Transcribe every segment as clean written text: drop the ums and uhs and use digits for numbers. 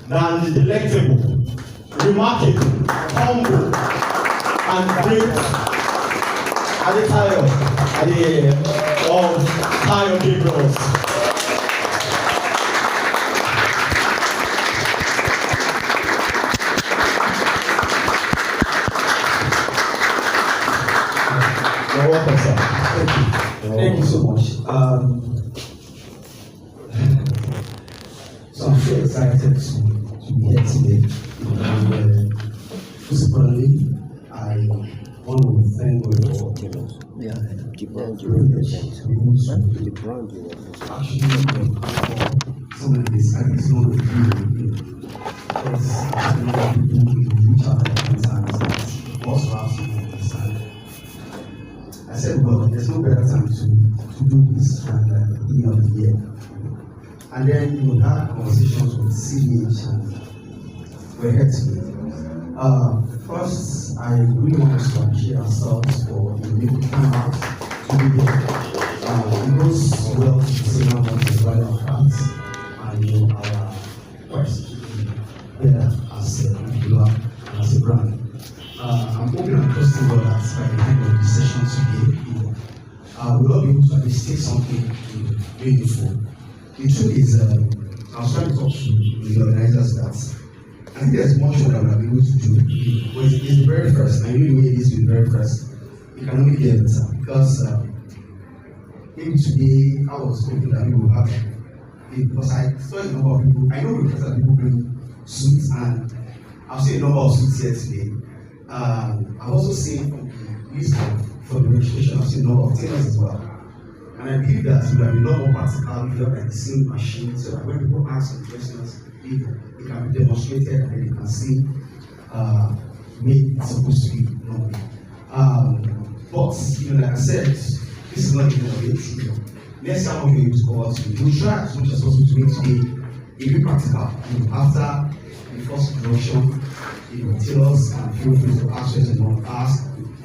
than the delectable, remarkable, humble, and great Adetayo of Tayo Gabriels. You're welcome, sir. Thank you so much. So I'm so excited to be here today. And principally, I want to thank God for the brand you some of this. I think some of you because a lot of people reach out at different times also have to understand. I said, well, there's no better time to do this than the beginning of the year. And then you have conversations with CDH and we're here today. First, I really want us to appreciate ourselves for the new turnout to be here. It goes well to say how much is right our hearts and our quest to be there as a individual and as a brand. I'm hoping and trusting God that by the end of the session today, we'll all be able to at least take something meaningful. The truth is, I was trying to talk to the organizers that I think there's much more that we'll be able to do. But it's the very first, I knew the way it is with the very first. It can only get better because maybe today I was hoping that we will have it because I saw a number of people. I know because people bring suits and I've seen a number of suits here today. I've also seen from the list for the registration, I've seen a number of tailors as well. And I believe that it will be a lot more practical if you have like the same machine so that when people ask some questions, it can be demonstrated and then you can see where it's supposed to be normally. But like I said, this is not even a bit. Let's see how much we're able to cover today. We'll try as much as possible to make today a bit practical. After the first introduction, tailors can feel free to ask questions and not ask.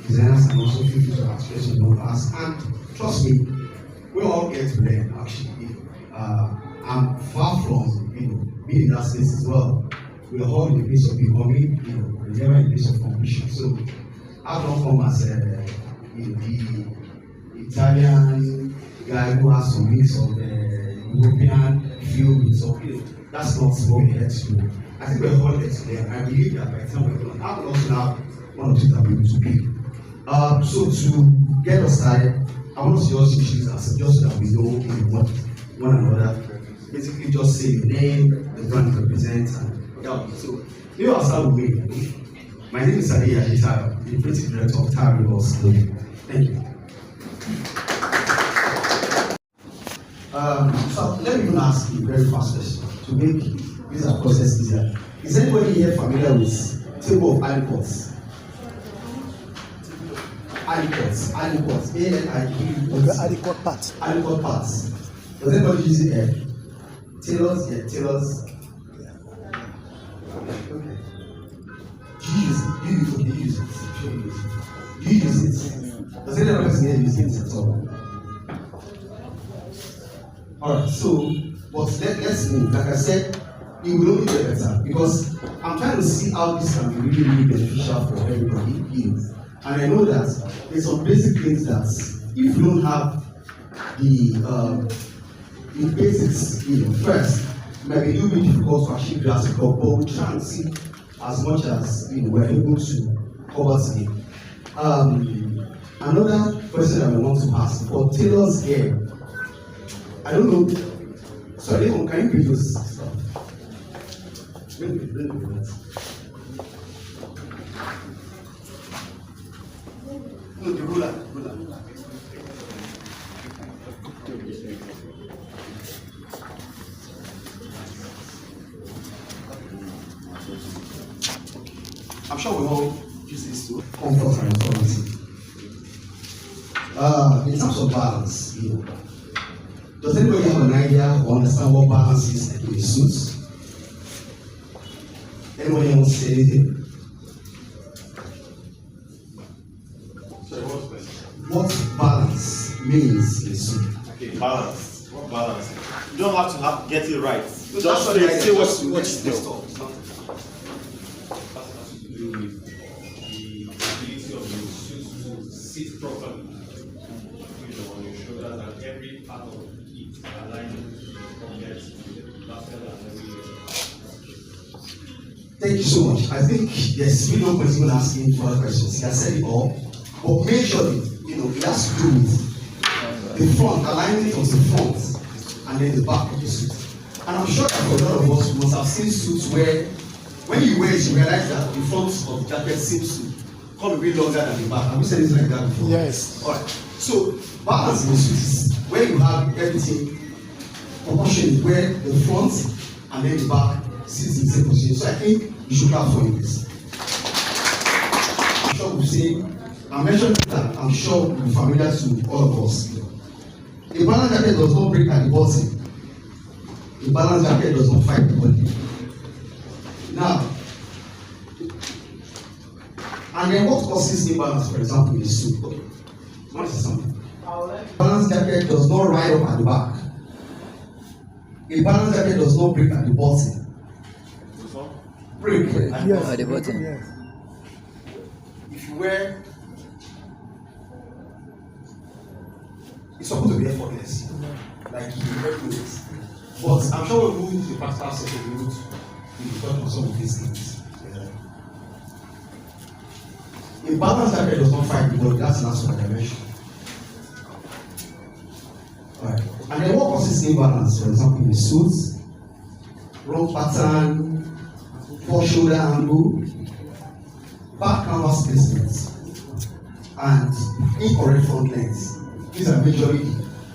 Designers can also feel free to ask questions and not ask. And trust me, we all get to learn actually. I'm far from being in that space as well. We're all in the place of becoming, we're never in the place of competition. So I don't come as the Italian guy who has some mix of European feel with some. That's not what we're here to do. I think we're all here today. I believe that by the time we're done, I will also have one or two that we're able to pick. So to get us started, I want to just introduce ourselves just so that we know one another. Basically, just say your name, the brand you represent, and so maybe I'll start with me. My name is Adeya Adetayo, the creative director of Tayo Gabriels Clothing. Thank you. So let me even ask you a very fast question to make this process easier. Is anybody here familiar with table of aliquots? Aliquots, A-L-I-Q. Aliquot parts. Aliquot parts. Does anybody use it here? Tailors, yeah, tailors. Okay. Do you use it? Do you use it? Do you use it? Does anyone else here use it at all? Alright, so, but let's move. Like I said, it will only get better because I'm trying to see how this can be really, really beneficial for everybody. And I know that there's some basic things that if you don't have the basics, first, it might be a little bit difficult to actually grasp it, but we'll try and see as much as we're able to cover today. Another question that we want to ask for tailors here. I don't know. Sorry, can you bring this stuff? Bring it. No, the ruler. I'm sure we all use this to comfort and authority. In terms of balance, does anybody have an idea or understand what balance is in a suit? Anybody want to say anything? Sorry, what's the question? What balance means in a suit? Okay, balance. What balance? You don't have to get it right. Just say what you know. Sit properly, on your shoulders, and every part of it aligning from there to lateral and everywhere. Thank you so much. I think there's really no point even asking further questions. He has said it all. But majorly, it has to do with the front, alignment of the front, and then the back of the suit. And I'm sure that for a lot of us, we must have seen suits where, when you wear it, you realize that the front of the jacket seems to come a bit longer than the back. Have you said it like that before? Yes. Alright. So, balance in the suit is where you have everything proportionate, where the front and then the back sits in the same position. So I think you should clap for this. I'm sure we've seen, I mentioned that I'm sure we're familiar to all of us. A balance jacket does not break at the bottom. A balance jacket does not fight the body. Now, and then what causes imbalance, for example, in the suit? Okay. What is something? Balance jacket does not ride up at the back. A balance jacket does not break at the bottom. Break at At the bottom. if you wear, it's supposed to be effortless, like you wear clothes. But I'm sure when we move to the practical session, we will talk on some of these things. A balance jacket does not fight the body. That's the last one I mentioned. Right. And then what causes imbalance? For example, in the suits, wrong pattern, poor shoulder angle, back canvas placement, and incorrect front length. These are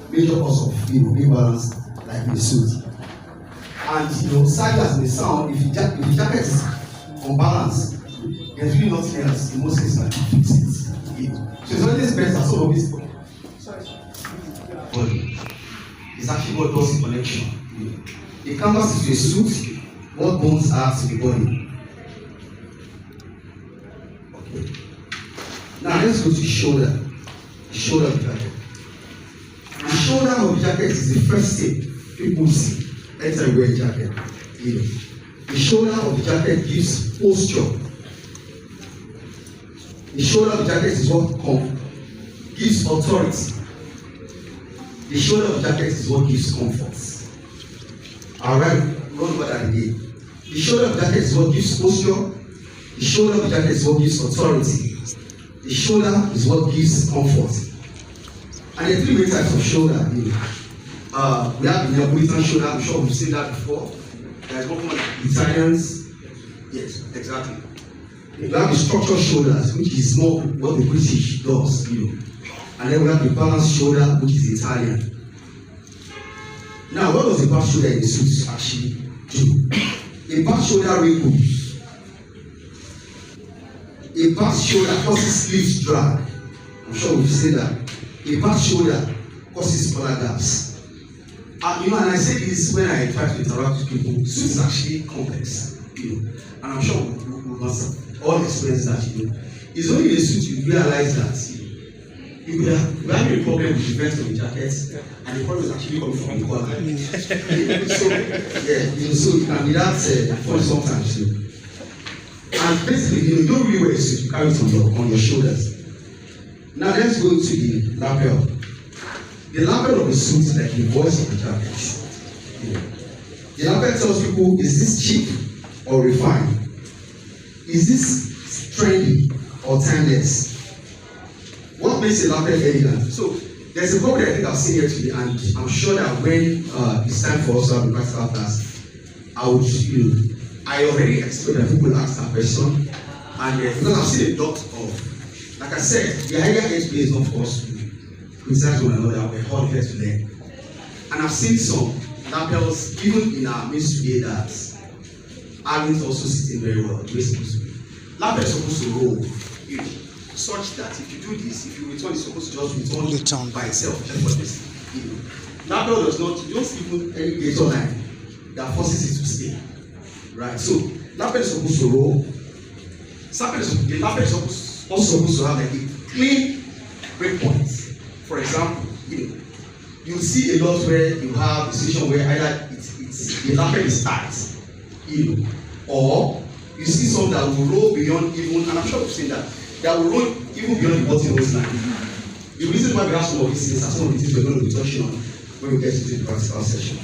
major cause of imbalance, like in the suit. And side as may sound, if the jacket is unbalanced, there's really nothing else. In most cases, like fix it. So it's always better. Some of this body is actually what does the connection. The canvas is to a suit. What bones are to the body. Okay. Now let's go to shoulder. The shoulder of the jacket. The shoulder of the jacket is the first thing people see anytime you wear a jacket. The shoulder of the jacket gives posture. The shoulder of the jacket is what gives authority. The shoulder of the jacket is what gives comfort. Alright, run over that again. The shoulder of the jacket is what gives posture. The shoulder of the jacket is what gives authority. The shoulder is what gives comfort. And there are three main types of shoulder. We have the Neapolitan shoulder. I'm sure we've seen that before. There is one called Italians. Yes, exactly. We have the structured shoulders, which is more what the British does, And then we have the balanced shoulder, which is Italian. Now, what does the back shoulder in the suit actually do? A back shoulder wrinkles. A back shoulder causes sleeve drag. I'm sure we've seen that. A back shoulder causes collar gaps. And I say this when I try to interact with people. Suit is actually complex, And I'm sure we must all experience that, It's only in a suit you realize that we're having a problem with the vent of the jacket, and the problem is actually coming from the collar. So it can be that funny sometimes, And basically, you don't really wear a suit, you carry it on your shoulders. Now let's go to the lapel. The lapel of the suit is like the voice of the jacket. The lapel tells people, is this cheap or refined? Is this trendy or timeless? What makes a lapel elegant? So there's a problem I think I've seen here today, and I'm sure that when it's time for us to have a practical class, I already expect that people ask that question, and because I've seen a lot of, like I said, the higher age base, of course, criticize one another, we're all here to learn. And I've seen some lapels, even in our ministry, that aren't also sitting very well. Lapel is supposed to roll, such that if you do this, if you return, it's supposed to just return by itself, effortlessly. Lapel does not, you don't even any gauge online that forces it to stay. Right? So, lapel is supposed to roll. The lapel is also supposed to have like a clean breakpoint. For example, you see a lot where you have a situation where either it the lapel is tight, or you see some that will roll beyond even, and I'm sure you've seen that will roll even beyond the button hose line. The reason why we have some of these things are some of the things we're going to be touching on when we get into the practical session.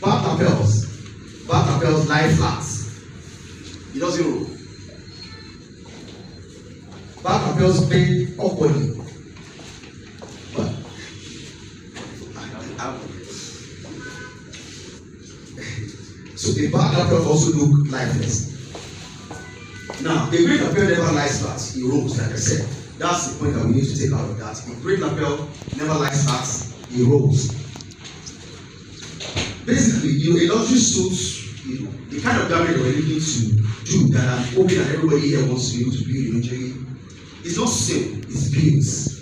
Back lapels lie flat. It doesn't roll. Back lapels bend awkwardly. But so the back lapels also look lifeless. Now, a great lapel never lies flat, it rolls, like I said. That's the point that we need to take out of that. A great lapel never lies flat, it rolls. Basically, a luxury suit, the kind of damage we're looking to do that I'm hoping that everybody here wants to be able to build eventually, it's not sale, it's builds.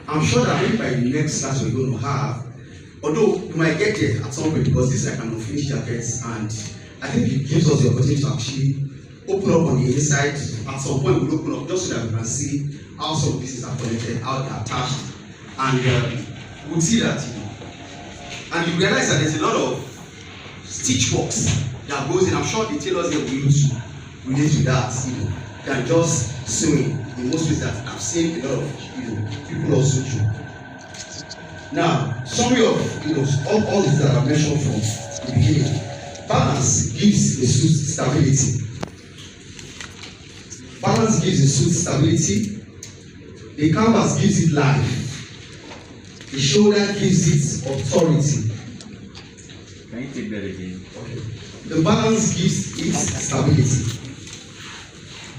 I'm sure that maybe by the next class we're going to have, although we might get there at some point because this is like an unfinished jacket, and I think it gives us the opportunity to actually open up on the inside. At some point we'll open up just so that we can see how some pieces are connected, how they are attached, and we'll see that, and you realize that there's a lot of stitch works that goes in. I'm sure the tailors here will be able to relate to that, than just sewing in most ways that I've seen a lot of people also do. Now, summary of all this that I've mentioned from the beginning. Balance gives the suit stability. Balance gives the suit stability. The canvas gives it life. The shoulder gives it authority. Can you take that again? Okay. The balance gives it stability.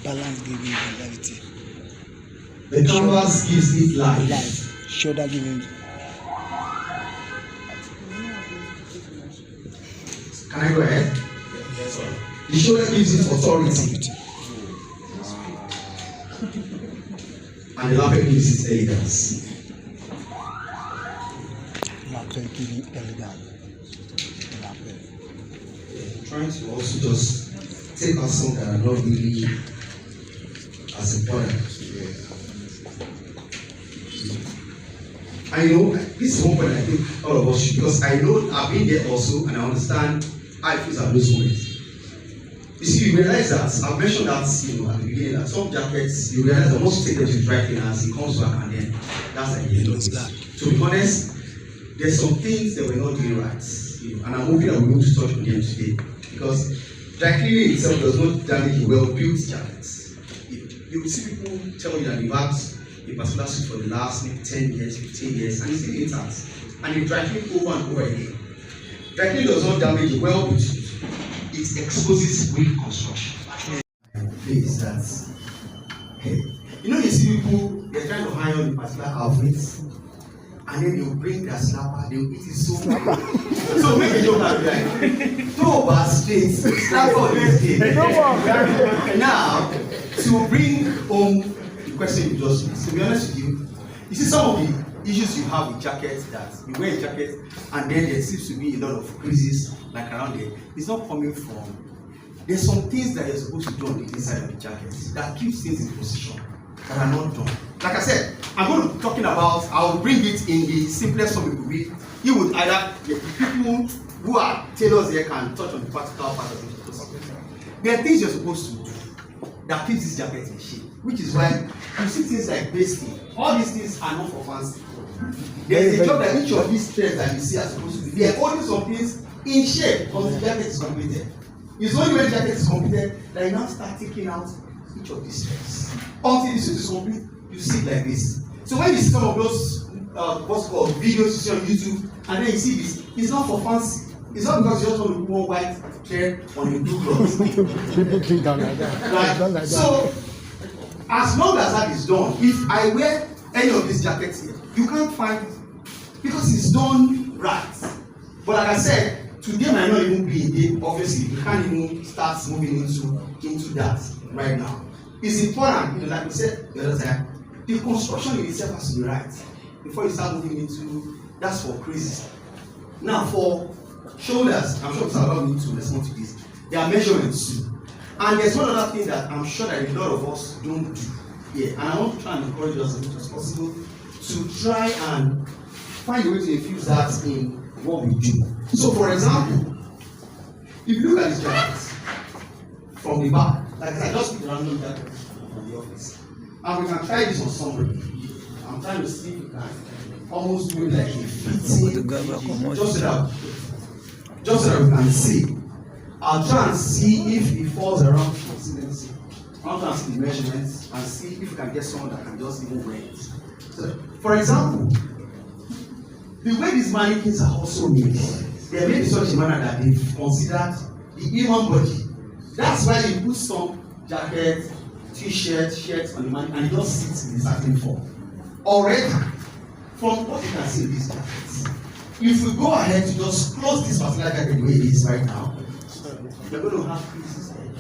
Balance giving stability. The canvas gives it life. Life. Shoulder giving. Can I go ahead? Yes, sir. The shoulder gives it authority. And the lapel gives it elegance. Lapel giving elegance. Lapel. I'm trying to also just take out some that are not really as important. I know this is one point I think all of us should, because I know I've been there also and I understand how it feels at those moments. You see, you realize that I've mentioned that at the beginning that some jackets you realize that once you take them to dry cleaners, it comes back and then that's like the end of it. To be honest, there's some things that we're not doing right, and I'm hoping that we're going to touch on them today, because dry cleaning itself does not damage a well-built jacket. You will see people tell you that they've had a particular suit for the last maybe 10 years, 15 years, and it's still intact, and you dry clean over and over again. Dry cleaning does not damage a well-built suit. It exposes weak construction. Is that, hey, you see people, they're trying to hire on a particular outfit, and then they'll bring their slapper, they'll eat it so much. So make a joke out of that. Throw over straight, slapper on this day. Now, to bring home the question you just asked, to be honest with you see some of the issues you have with jackets, that you wear a jacket and then there seems to be a lot of creases like around there. It's not coming from, there's some things that you're supposed to do on the inside of the jacket that keeps things in position that are not done. Like I said, I'm going to be talking about, I'll bring it in the simplest form it could be. You would either, the people who are tailors here can touch on the practical part of it. There are things you're supposed to do that keeps this jacket in shape, which is why you see things like basting. All these things are not for fancy. There is a job that each of these threads that you see are supposed to be. They are holding some things in shape until the jacket is completed. It's only when the jacket is completed that you now start taking out each of these threads. Until the suit is complete, you see it like this. So when you see some of those what's called videos you see on YouTube, and then you see this, it's not for fancy. It's not because you just want to put one white thread on a blue cloth. Right? So as long as that is done, if I wear any of these jackets here, you can't find it because it's done right. But like I said, today might not even be a day. Obviously, you can't even start moving into that right now. It's important, like we said the other time, the construction in itself has to be right before you start moving into. That's for creases. Now for shoulders, I'm sure Salvador need to respond to this. There are measurements too. And there's one other thing that I'm sure that a lot of us don't do here. And I want to try and encourage us as much as possible to try and find a way to infuse that in what we do. So, for example, if you look at this jacket from the back, like I just pick a random jacket from the office, and we can try this on somebody. I'm trying to see if we can almost do it like a fitting, just so that we can see. I'll try and see if it falls around. Let's see. I'll try and see the measurements and see if we can get someone that can just even wear it. So, for example, the way these mannequins are also made, they are made in such a manner that they've considered the human body. That's why you put some jacket, t-shirt, shirts on the mannequin and it just sits in a certain form. Already, from what you can see in these jackets, if we go ahead to just close this particular jacket the way it is right now, you're going to have creases there.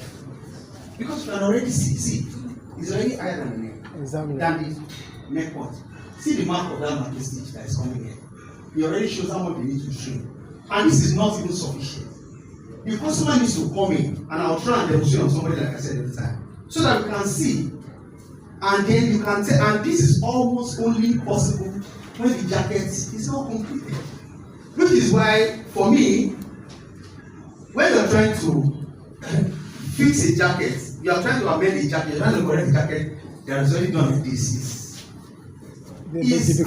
Because you can already see, it's already higher than the neck, Exactly. than the neck part. See the mark of that market stitch that is coming here. It already shows how much they need to trim. And this is not even sufficient. The customer needs to come in, and I'll try and demonstrate on somebody like I said every time, so that we can see. And then you can tell, and this is almost only possible when the jacket is not completed. Which is why, for me, when you're trying to fix a jacket, you are trying to amend a jacket, you're trying to correct a jacket that is already done like this. It's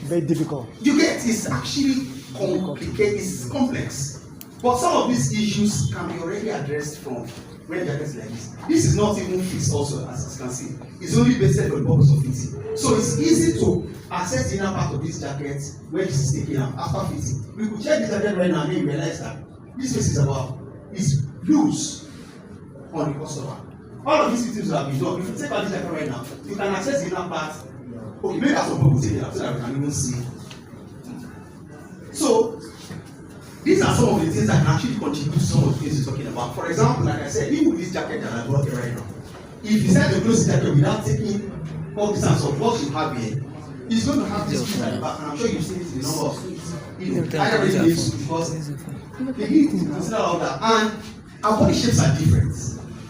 very difficult. You get, it's actually complicated, it's complex. But some of these issues can be already addressed from when jackets like this. This is not even fixed also, as you can see. It's only based on the purpose of fitting. So it's easy to access the inner part of this jacket when this is taken out after fitting. We could check this jacket right now and then realize that this piece is loose on the customer. All of these fittings have been done. If you take out this jacket right now, you can access the inner part. Okay, maybe that's some people take it out so that we can even see. So these are some of the things that can actually contribute to some of the things we're talking about. For example, like I said, even with this jacket that I brought here right now, if you decide to close the jacket without taking cognizance of what you have here, it's going to have this piece at the back, and I'm sure you've seen it in the number of suits. I already need to because they need to consider all that. And our body shapes are different,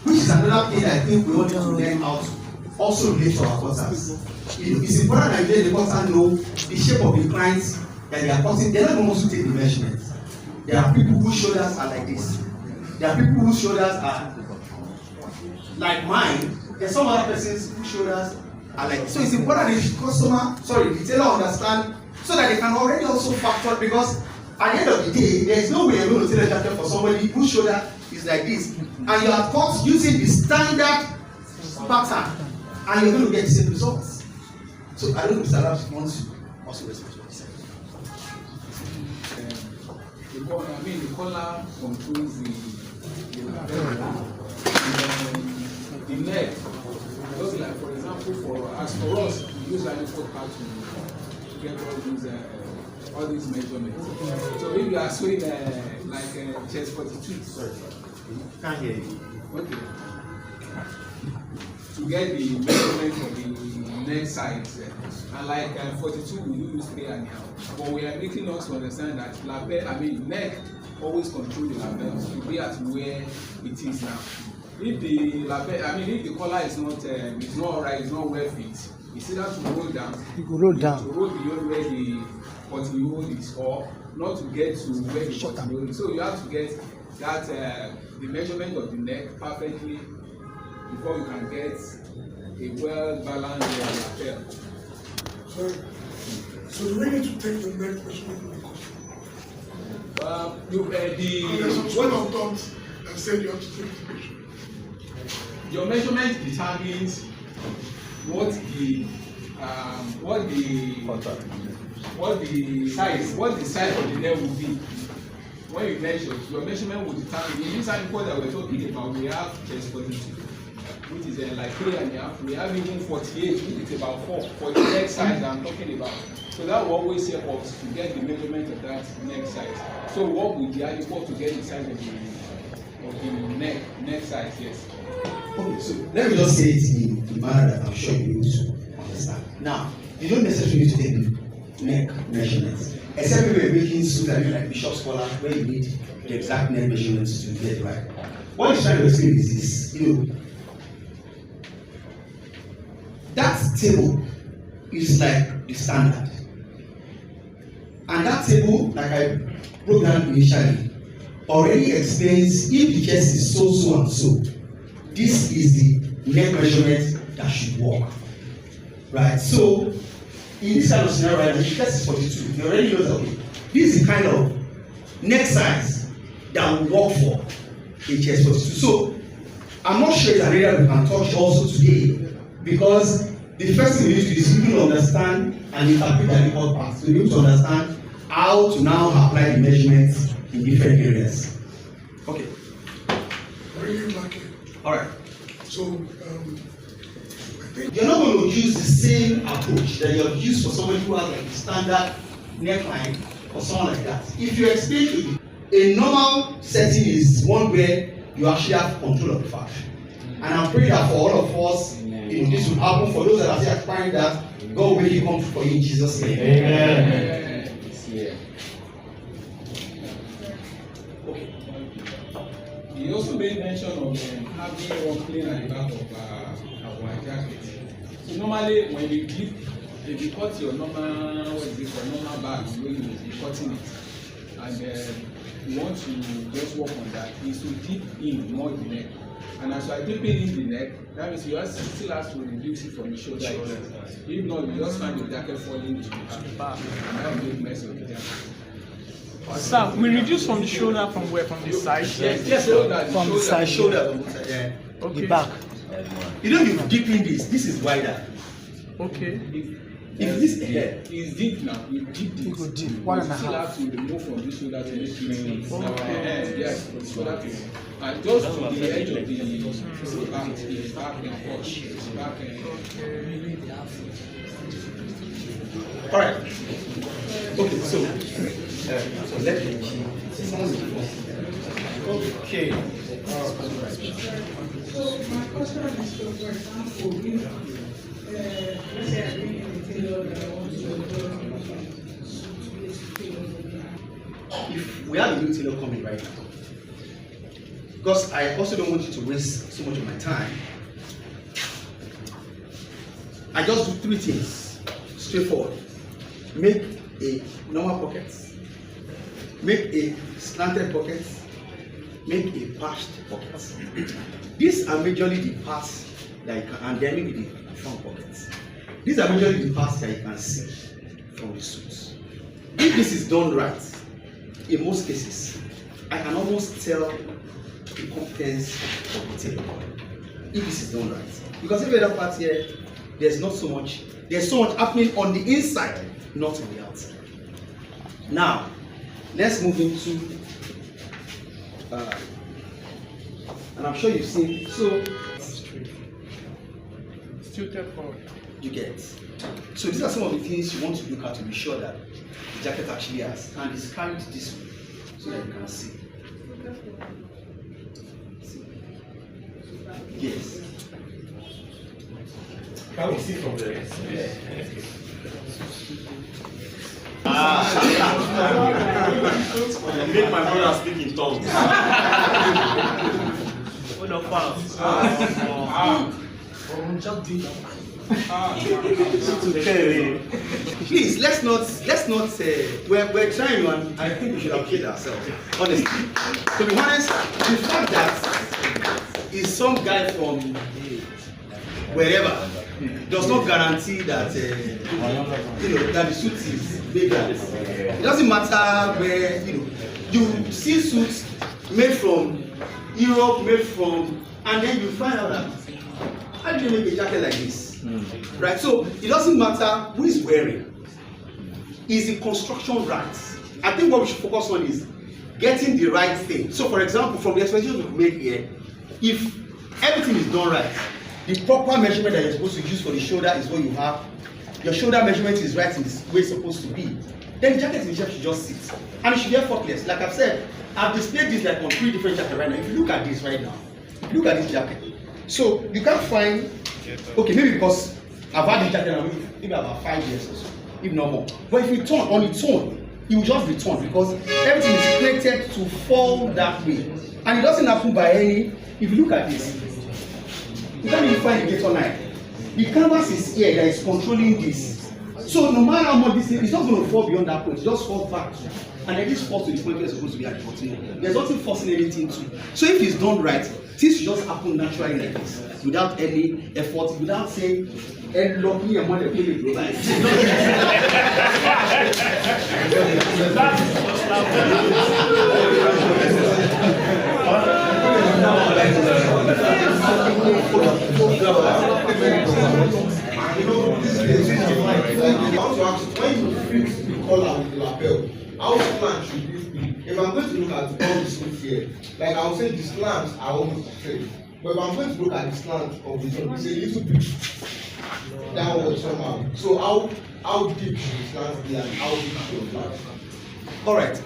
which is another thing I think we want to learn how to also relate to our cutters. It's important that you let the cutter know the shape of the clients that they are cutting. They're not going to take the measurements. There are people whose shoulders are like this. There are people whose shoulders are like mine. There's some other persons whose shoulders are like this. So it's important that the tailor understand so that they can already also factor, because at the end of the day, there is no way you're going to tailor a jacket for somebody whose shoulder is like this. And you are cut using the standard pattern and you're going to get the same results. So I don't know if Mr. Labs wants to also respond to what he said. The collar controls the neck. Just like, for example, for us, we use a report card to get all these measurements. So if you are showing like chest 42, sorry, Can't hear you. okay, to get the measurement for the neck side, and like 42, we use 3.5. But we are making us to understand that neck always control the lapels to be at where it is now. If the if the collar is not right, it's not well fit, it's either to roll down, You go roll down. to roll beyond where the buttonhole is, or not to get to where the buttonhole is. So you have to get that the measurement of the neck perfectly before you can get a well balanced lapel. So do we need to take the neck measurement of the customer? There's some school of thought that said you have to take the measurement. Your measurement determines what the size of the neck will be. When you measure, your measurement will determine. In this article that we're talking about, we have chest 42, which is like 3.5. We have even 48, which is about 4 for the neck size that I'm talking about. So that will always help us to get the measurement of that neck size. So what would the adequate to get the size of the neck size? Yes. Okay, so let me just say it in the manner that I'm sure you need to understand. Now, you don't necessarily need to take the neck measurements, except when we're making suits that look like Bishop's collar, where you need the exact neck measurements to get it right. What he's trying to explain is this, that table is like the standard. And that table, like I broke down initially, already explains if the chest is so and so, this is the neck measurement that should work. Right? So, in this kind of scenario, right, the chest is 42. You already know that, okay, this is the kind of neck size that will work for a chest 42. So, I'm not sure it's an area we can touch also today, because the first thing we need to do is really understand and interpret the report parts. So we need to understand how to now apply the measurements in different areas. Okay. Bring it back in. All right. So, I think You're not going to use the same approach that you have used for somebody who has like a standard neckline or someone like that. If you explain to them, a normal setting is one where you actually have control of the fashion. And I'm praying that for all of us, this will happen. For those that are still aspiring that, God will really come for you in Jesus' name. Amen. Okay. He also made mention of having one plane at the back of our jacket. So normally when you give, if you cut your normal, what is it, for normal bag, when you be cutting it, and you want to just work on that, is to dip in more in the neck. And as you are dipping in the neck, that means you still have to reduce it from the shoulder. If not, you just find the jacket falling to the back, and that will make mess of the jacket. Sir, we reduce from the shoulder from where? From the side? Yes, From the side. shoulder. Okay. The back. You know, you deep in this is wider. Okay. If this here, It's deep now. You deep this. You go deep, 1.5. You still have to remove from this shoulder to make it. Okay. Yes, from the shoulder to. And just to the edge of the back and push. Back and. all right. Okay, so let me. Okay. So my question is, for example, let's say I bring in a tailor that I want to If we have a new tailor coming right now, because I also don't want you to waste so much of my time, I just do three things straightforward. Make a normal pocket, make a slanted pocket, make a patched pocket. These are majorly the parts that you can, and then maybe the front pockets. These are majorly the parts that you can see from the suits. If this is done right, in most cases, I can almost tell the competence of the tailor if this is done right. Because every other part here, there's so much happening on the inside, not on the outside. Now, let's move into and I'm sure you've seen, so Tilted forward. you get. So these are some of the things you want to look at to be sure that the jacket actually has and is carried this way so that you can see. Yes. Can we see from there? You make my brother speak in tongues. What the fuck? Please, let's not we're trying, and I think we should appreciate ourselves, honestly. To be honest, the fact that is some guy from wherever does not guarantee that that the suit is bigger. It doesn't matter where you see suits made from Europe, and then you find out that how do you make a jacket like this? Right? So it doesn't matter who is wearing. Is the construction right? I think what we should focus on is getting the right thing. So for example, from the expectations we've made here, if everything is done right, the proper measurement that you're supposed to use for the shoulder is what you have. Your shoulder measurement is right in the way it's supposed to be. Then the jacket itself should just sit. And it should be effortless. Like I've said, I've displayed this like on 3 different jackets right now. If you look at this right now, look at this jacket. So you can't find, okay, maybe because I've had this jacket now maybe about 5 years or so, if not more. But if you turn on its own, it will just return because everything is created to fall that way. And it doesn't happen by any, if you look at this, you can't even find the gator line. The canvas is here that is controlling this. So no matter how much this thing, it's not going to fall beyond that point. It just falls back. And then this falls to the point where it's supposed to be at the 14. There's nothing forcing anything to. So if it's done right, things should just happen naturally like this, without any effort, without saying, and locking your money play it like. When you fix the collar with the lapel, how slant should this be? If I'm going to look at all the suits here, like I would say the slants are almost straight. But if I'm going to look at the slant of the job, it's a little bit downward somehow. So how deep should the slant be and how deep should the slant? All right.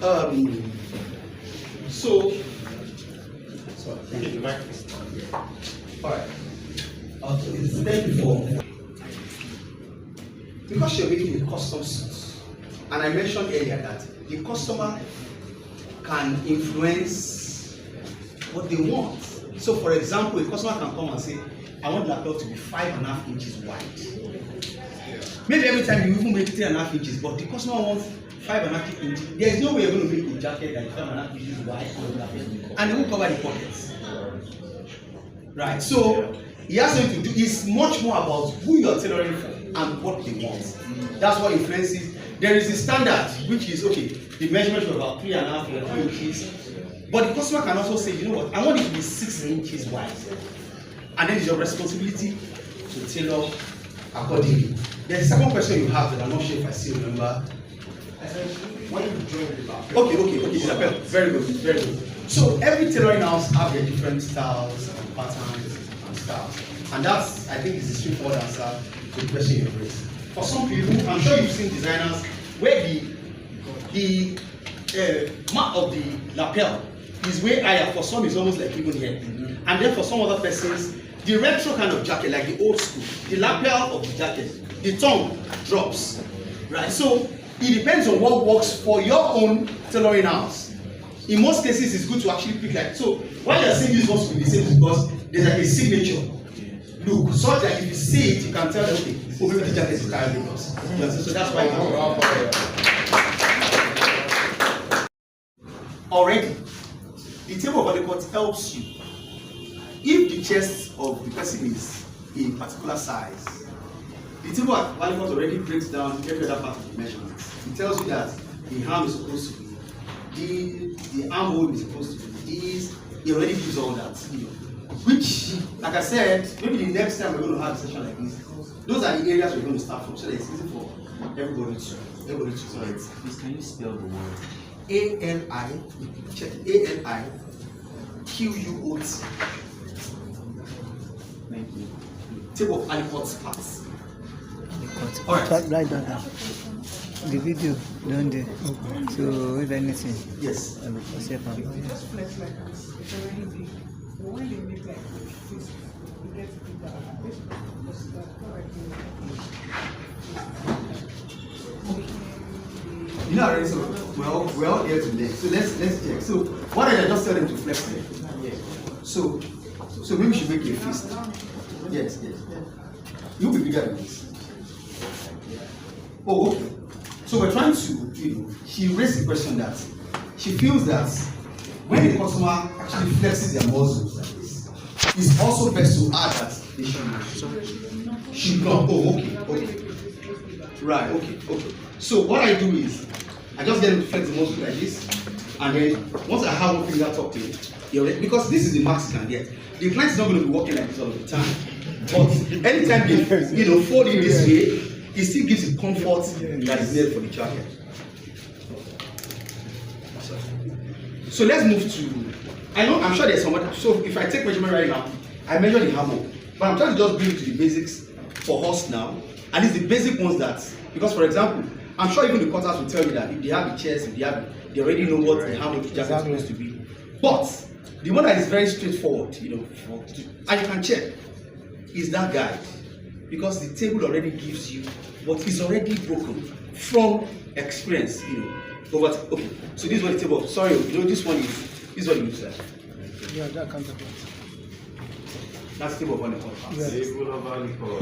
So. All right. So it's there before. Because you're making a custom suit, and I mentioned earlier that the customer can influence what they want. So, for example, a customer can come and say, I want the lapel to be 5.5 inches wide. Maybe every time you even make 3.5 inches, but the customer wants 5.5 inches. There is no way you're going to make a jacket that is 5.5 inches wide and it will cover the pockets. Right? So, he has something to do. It's much more about who you're tailoring for and what they want. That's what influences. There is a standard, which is okay, the measurement is about 3.5 or 4 inches. But the customer can also say, you know what, I want it to be 6 inches wide. And then it's your responsibility to tailor accordingly. There's a second question you have that I'm not sure if I still remember. I said, when you join the lapel. Okay, the lapel. Very good, very good. So every tailoring house have their different styles and patterns and styles. And that's, I think, is a straightforward answer to the question you raised. For some people, I'm sure you've seen designers where the mark of the lapel is way higher. For some, it's almost like even here. And then for some other persons, the retro kind of jacket, like the old school, the lapel of the jacket, the tongue drops, right? So it depends on what works for your own tailoring house. In most cases, it's good to actually pick like, so why you're saying this wants to be the same is because there's like a signature look, such that if you see it, you can tell that, okay, oh, maybe the jacket is carrying us. So that's why already, the table of adequate helps you. If the chest of the person is a particular size, the table of adequate already breaks down every other part of the measurements. It tells you that the arm is supposed to be the armhole is supposed to be this. It already gives all that. Which, like I said, maybe the next time we're going to have a session like this, those are the areas we're going to start from, so that it's easy for everybody to Sorry, please can you spell the word? A-L-I, check A-L-I-Q-U-O-T. Thank you. Table of adequate parts. All right. Write that down. The video, don't they? So, if anything, yes, I will accept them. Just flex like this. It's already big. But when you make like this, you get to bigger. This is You know already, so we're all here today. So let's check. So why don't I just tell them to flex there? Yeah. So maybe we should make a fist. Yes. You'll be bigger than this. Oh, okay. So we're trying to, she raised the question that she feels that when the customer actually flexes their muscles like this, it's also best to add that they should not. Oh, okay. Right, okay. So what I do is, I just get them to flex the muscle like this, and then once I have one finger tucked in, because this is the max you can get. The client is not going to be working like this all the time. But anytime they fold it this way, it still gives the comfort that is needed for the jacket. So let's move to, I'm sure there's some other, so if I take measurement right now, I measure the hammer, but I'm trying to just bring it to the basics for us now, and it's the basic ones that, because for example, I'm sure even the cutters will tell you that if they have the chest, they already know what the hammer of the jacket is supposed to be. But the one that is very straightforward, and you can check, is that guide. Because the table already gives you what is already broken from experience, Okay, so this is what the table, sorry, this one is what it looks like. Yeah, that counterpart. That's table of unequal parts. Table of unequal.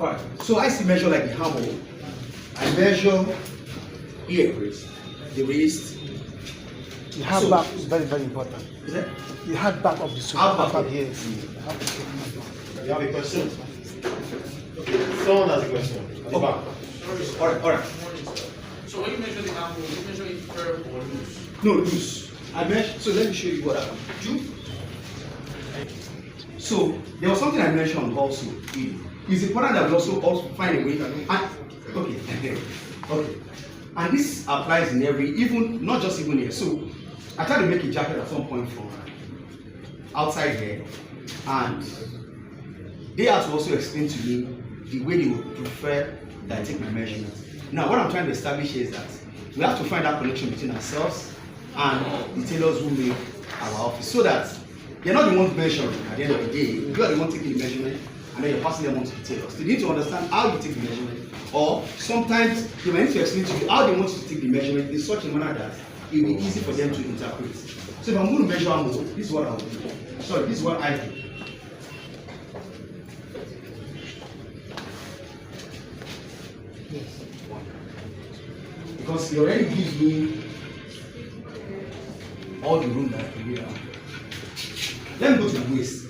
Alright, so I still measure like the hammer. I measure here, the wrist. The hard back is very, very important. Is that? The hard back of the suit. Hard back. Yes. You have a question? Someone has a question. At the back. Alright. So when you measure the arm, you measure it firm or loose? No, loose. I measure, so let me show you what I do. So there was something I mentioned also. It's important that we also find a way. Okay. And this applies in every, even not just even here. So I tried to make a jacket at some point from outside here, and they had to also explain to me the way they would prefer that I take my measurements. Now, what I'm trying to establish here is that we have to find that connection between ourselves and the tailors who make our office, so that you're not the one measuring at the end of the day. You are the one taking the measurement, and then you're passing them on to the tailors. They need to understand how you take the measurement, or sometimes they might need to explain to you how they want you to take the measurement in such a manner that it will be easy for them to interpret. So if I'm going to measure how much, this is what I will do. Sorry, this is what I do. Because he already gives me all the room that I can get out. Let me go to the waist.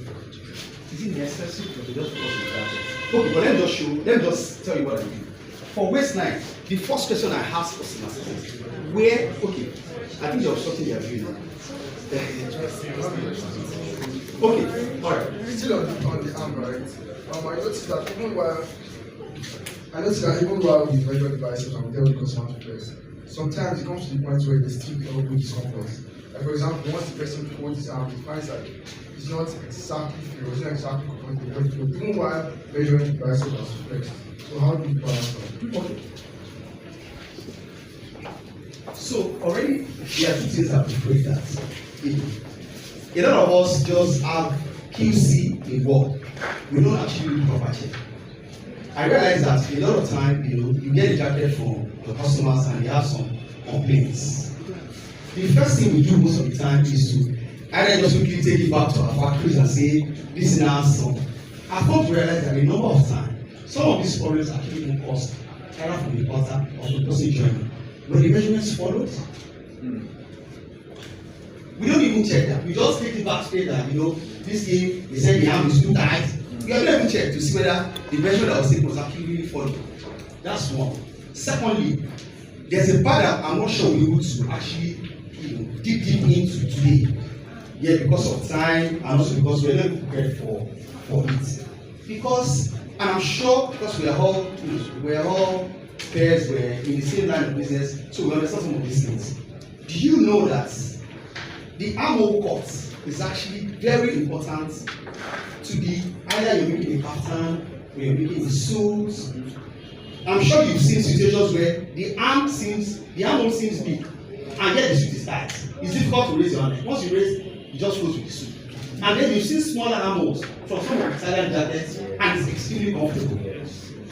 Is it necessary for the just because of that? Okay, but let me just tell you what I do. For waistline, the first question I ask customers is where, okay, I think there was something they are doing now. Okay, alright. Still on the arm, right? I noticed that even while we measure the biceps and we tell the customer to press, sometimes it comes to the point where they still elbow discomfort. Like for example, once the person holds his arm, he finds that it's not exactly free, it's not exactly comfortable, even while measuring the biceps and press. So how do you balance that? Okay. So already there are two things that we break that. A lot of us just have QC in work. We don't actually do proper check. I realize that a lot of time, you get a jacket from your customers and they have some complaints. The first thing we do most of the time is to either just quickly take it back to our factories and say, this is now some. I've come to realize that a number of times, some of these problems actually don't cause either from the author or the person joining. When the measurements followed, we don't even check that. We just take it back straight that, this thing, they said the arm is too tight. We have not even checked to see whether the measurement that was taken was actually really followed. That's one. Secondly, there's a part that I'm not sure we're able to actually dig deep into today. Yeah, because of time and also because we're not prepared for it. Because, and I'm sure because we're all pairs, we're in the same line of business, so we understand some of these things. Do you know that the armhole cut is actually very important to be either you're making a pattern or you're making a suit? I'm sure you've seen situations where the armhole seems big and yet the suit is tight. It's difficult to raise your hand. Once you raise, it just flows with the suit. And then you've seen smaller armholes from some of the Italian jackets and it's extremely comfortable.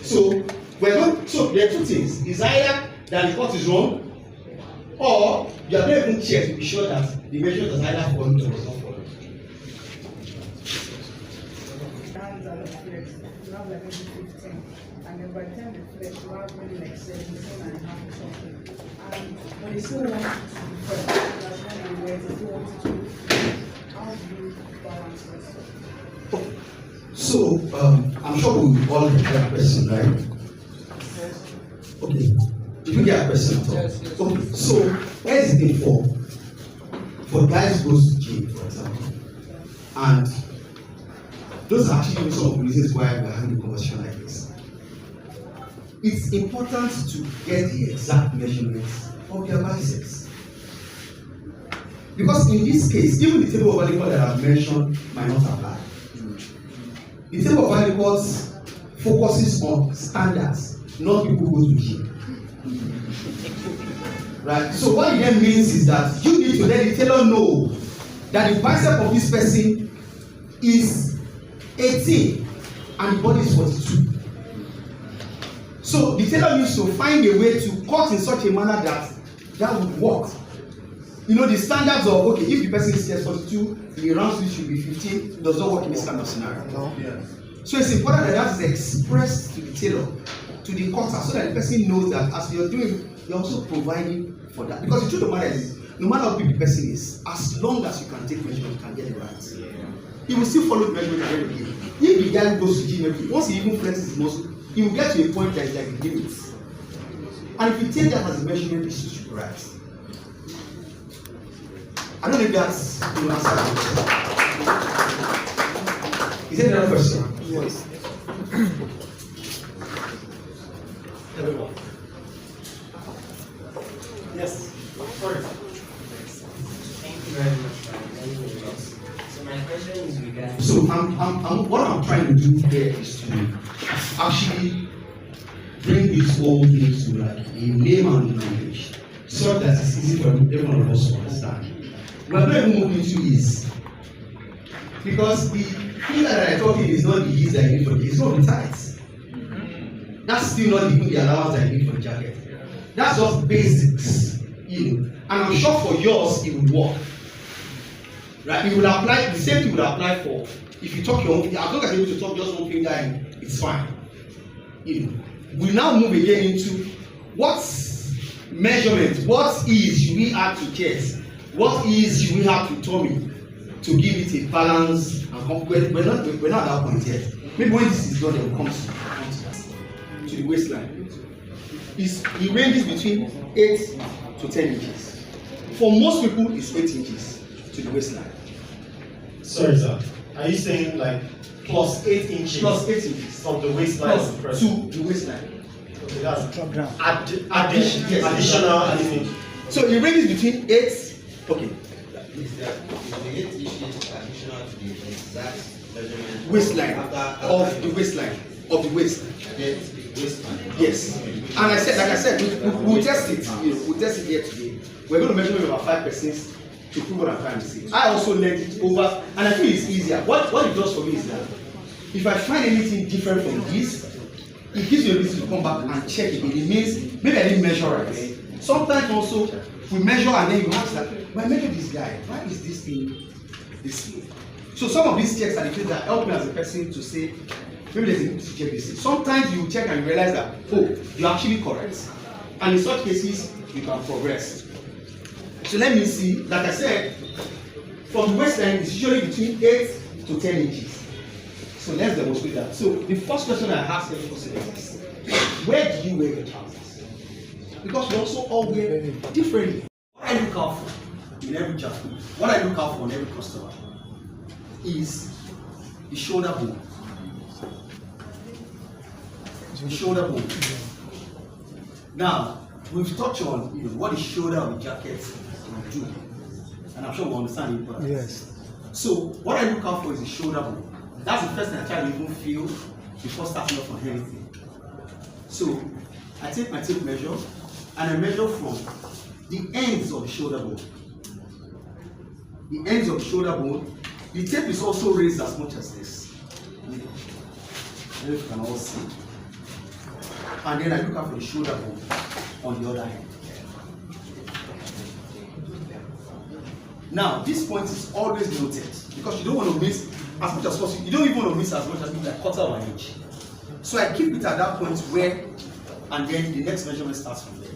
So there are two things. It's either that the cut is wrong, or you have not even checked to be sure that the measurement is either followed or is not followed. Hands are flex, you have like maybe 15, and then by the time they flex, you have maybe like 17 and a half or something. And when they still want it to be firm, that's when they wear it, they still want it to be firm. How do you balance this? So, I'm sure we all get a question, right? Okay. Did you get a question at all? Yes. Okay. So, here's the thing for guys who goes to gym, for example, and those are actually some of the reasons why we're having a conversation like this. It's important to get the exact measurements of your biceps. Because in this case, even the table of Valicor that I've mentioned might not apply. The table of Valicor focuses on standards, not people who go to gym. Right? So what it then means is that you need to let the tailor know that the bicep of this person is 18 and the body is 42. So the tailor needs to find a way to cut in such a manner that would work. You know the standards of okay, if the person is chest 42, the round sleeve should be 15. It does not work in this kind of scenario. No. So it's important that that is expressed to the tailor, to the cutter, so that the person knows that as you're doing, you're also providing for that. Because the truth of the matter is, no matter how big the person is, as long as you can take measurement, you can get it right. He will still follow the measurement at the end of the day. If the guy goes to gym every day, once he even flexes his muscle, he will get to a point that is like a limit. And if you take that as a measurement, it should be right. I don't know if that's the answer. Is there another question? Yes. Everyone. Yes. Sorry. Thank you very much for letting me know. So my question is regarding. So what I'm trying to do here is to actually bring this whole thing to like a name and language, so that it's easy for every one of us to understand. What I'm not even moving into is because the thing that I'm talking is not the heels that you need for the, it's not the tights. That's still not even the allowance that you need for the jacket. That's just basics, you know. And I'm sure for yours it would work. Right? It would apply, the same thing would apply for if you talk your own, as long as you're able to talk just one finger in, it's fine. You know. We now move again into what measurement, what ease should we add to chest? What ease should we have to tummy to give it a balance and comfort? We're not at that point yet. Maybe when this is done, it will come to the waistline. It ranges between 8 to 10 inches. For most people, it's 8 inches to the waistline. Sorry, sir. Are you saying like plus 8 inches? Plus 8 inches. From the waistline plus to the waistline. Okay, that's additional. Additional. So it ranges between 8. Okay. Is the 8 inches additional to the exact measurement waistline of the waistline of the waist. Waistline. Yes. And I said, like I said, we'll test it. You know, we'll test it here today. We're going to measure it about 5% to prove what I'm trying to say. I also learned it over, and I feel it's easier. What it does for me is that if I find anything different from this, it gives you a reason to come back and check it. It means maybe I didn't measure right. Sometimes also we measure and then you ask that, well, I measured this guy. Why is this thing this way? So some of these checks are the things that help me as a person to say, maybe there's a need to check this thing. Sometimes you check and you realize that, oh, you're actually correct. And in such cases, you can progress. So let me see, like I said, from the waistline, it's usually between 8 to 10 inches. So let's demonstrate that. So the first question I ask every person is, where do you wear your trousers? Because we also all wear differently. What I look out for in every jacket, what I look out for in every customer is the shoulder bone. The shoulder bone. Now, we've touched on what the shoulder of the jacket will do. And I'm sure we understand the importance. Yes. So what I look out for is the shoulder bone. That's the first thing I try to even feel before starting off on anything. So I take my tape measure and I measure from the ends of the shoulder bone. The ends of the shoulder bone. The tape is also raised as much as this. I don't know if you can all see. And then I look out for the shoulder bone on the other end. Now, this point is always noted because you don't want to miss as much as possible. You don't even want to miss as much as maybe a quarter of an inch. So I keep it at that point where, and then the next measurement starts from there.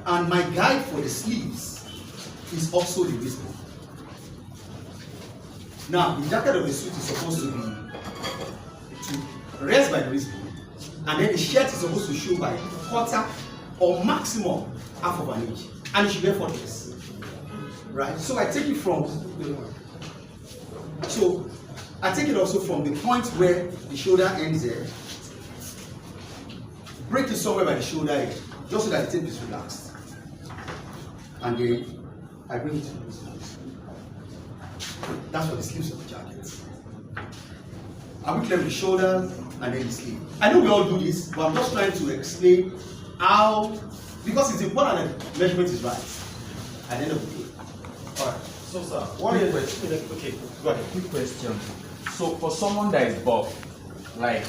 And my guide for the sleeves is also the waistband. Now, the jacket of the suit is supposed to rest by the waistband, and then the shirt is supposed to show by quarter or maximum half of an inch, and it should be effortless, right? So I take it from, also from the point where the shoulder ends there, break it somewhere by the shoulder edge, just so that the tape is relaxed, and then I bring it to the waistband. That's for the sleeves of the jacket. I will clear the shoulders and then the sleeve. I know we all do this, but I'm just trying to explain how, because it's important that the measurement is right at the end of the day. Alright. So, sir, what is okay? Go ahead. Quick question. So, for someone that is buff, like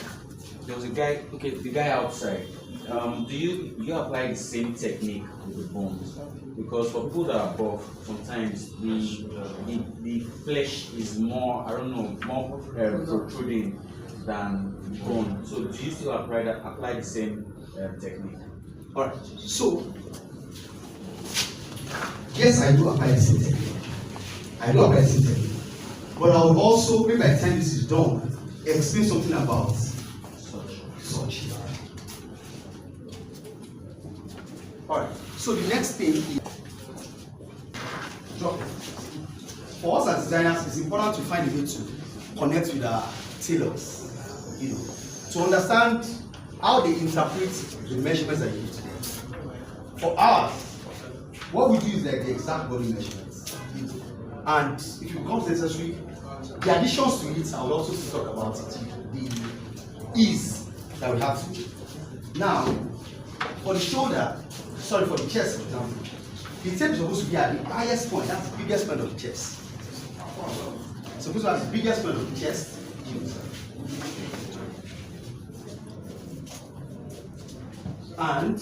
there was a guy, the guy outside, do you apply the same technique with the bones? Because for people that are buff, sometimes the flesh is more, I don't know, more protruding than bone. So do you still apply the same technique? All right. So yes, I do apply the same technique. I do apply the same technique. But I will also, maybe by the time this is done, explain something about such. All right. So the next thing is, for us as designers, it's important to find a way to connect with our tailors, to understand how they interpret the measurements that you give to them. For ours, what we do is like the exact body measurements. And if it becomes necessary, the additions to it, I will also talk about it, the ease that we have to do. Now, for the shoulder, for the chest, for example, the tape is supposed to be at the highest point, that's the biggest point of the chest. It's supposed to have the biggest point of the chest. And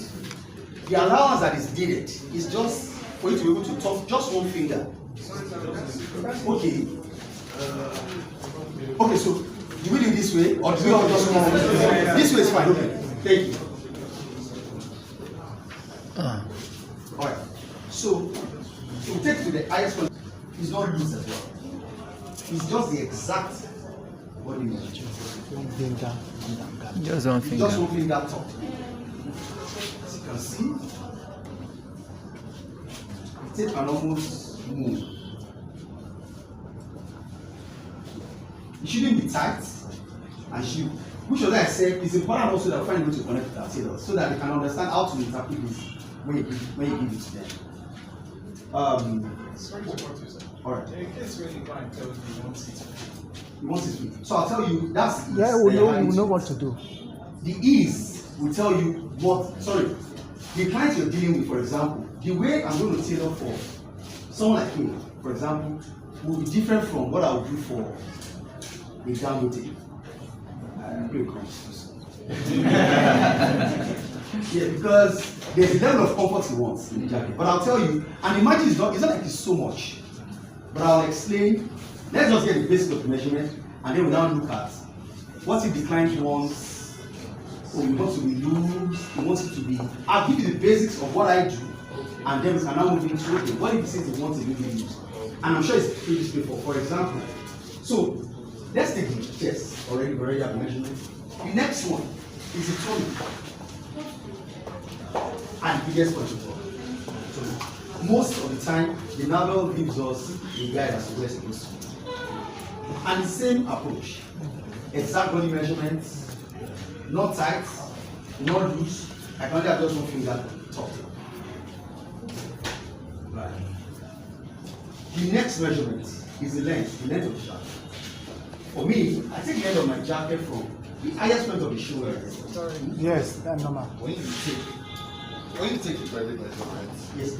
the allowance that is needed is just for you to be able to touch just one finger. Okay. Okay, so do we do it this way or do we all just move? This way is fine. Okay. Thank you. Alright. So if we take to the highest point, it's not loose as well. It's just the exact body measure. Just one finger. Just one finger top. As you can see, the tape can almost move. It shouldn't be tight and should, which as I said, is important also that we find a way to connect with our tailors so that they can understand how to interpret this when you give it to them. Sorry to what you said. Alright. In case when you go and tell you want it. You want it. So I'll tell you that's the ease. Yeah, we know what to do. The ease will tell you what, the client you're dealing with, for example, the way I'm going to tailor for someone like me, for example, will be different from what I would do for a Dangote. Yeah, because there's a level of comfort he wants in the jacket. But I'll tell you, and imagine it's not like it's so much. But I'll explain. Let's just get the basic of the measurement, and then we'll now look at what if the client wants. So we want to be loose, we want it to be. I'll give you the basics of what I do, and then we can now move into okay, what if he says he wants to be loose? And I'm sure it's pretty before. For example, so let's take the chest. Already have the measurement. The next one is the tummy. And biggest point of all. So most of the time, the navel gives us a guide as to where it's supposed to be. And the same approach. Exact body measurements, not tight, not loose. I can only have just one finger top. Right. The next measurement is the length of the jacket. For me, I take the end of my jacket from the highest point of the shoulder. Yes, that's normal. When you take the private measurements, yes,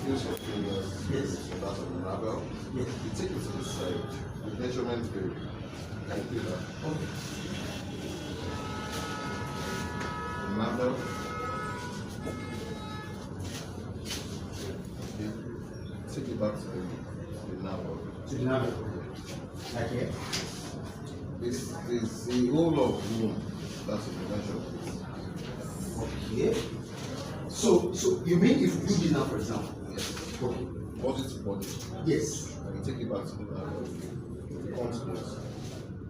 use your fingers, yes, that of the navel, yes, you take it to the side, the measurement vary. Can you do that? Okay. The navel, take it back to the navel. To the navel. Like here. It's the whole of room that's the measure. Okay. So you mean if you do this now, for example? Yes. Okay. Body to body. Yes. And you take it back to the navel. It comes close.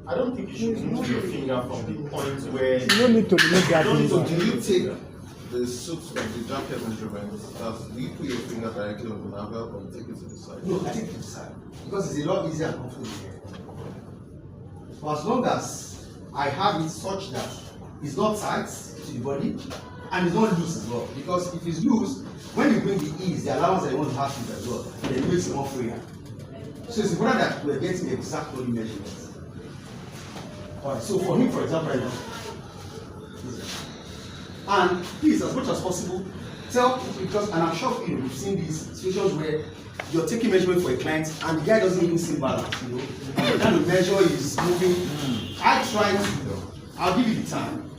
I don't think you should remove your finger from the point where You don't need to remove that So finger. do you take the suit of the jacket measurements? Do you put your finger directly on the navel or you take it to the side? No, I take it to the side. Because it's a lot easier and comfortable here. But as long as I have it such that it's not tight to the body and it's not loose as well. Because if it's loose, when you bring the ease, the allowance that you want to have to it as well, then it makes it more freer. So it's important that we're getting the exact body measurements. Alright, so for him, for example, right now, and please, as much as possible, tell, because, and I'm sure we've seen these situations where you're taking measurement for a client and the guy doesn't even seem balance, and the kind of measure is moving. I try to, I'll give you the time.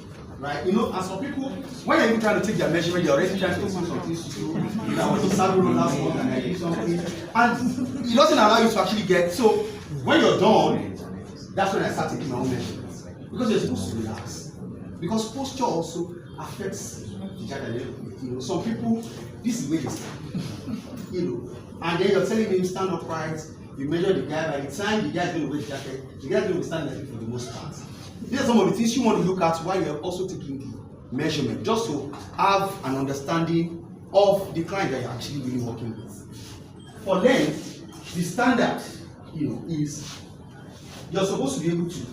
right? You know, and some people, when you're even trying to take their measurement, they're already trying to do some things to do. You know, I was in Sabu last month and I did something, and it doesn't allow you to actually get. So when you're done, that's when I start taking my own measurements, because you're supposed to relax. Because posture also affects the jacket. You know, some people, this is where they stand. You know, and then you're telling him stand upright. You measure the guy. By the time the guy is going to wear the jacket, the guy is going to stand like it for the most part. These are some of the things you want to look at while you're also taking the measurement, just to have an understanding of the client that you're actually really working with. For length, the standard, you know, is you're supposed to be able to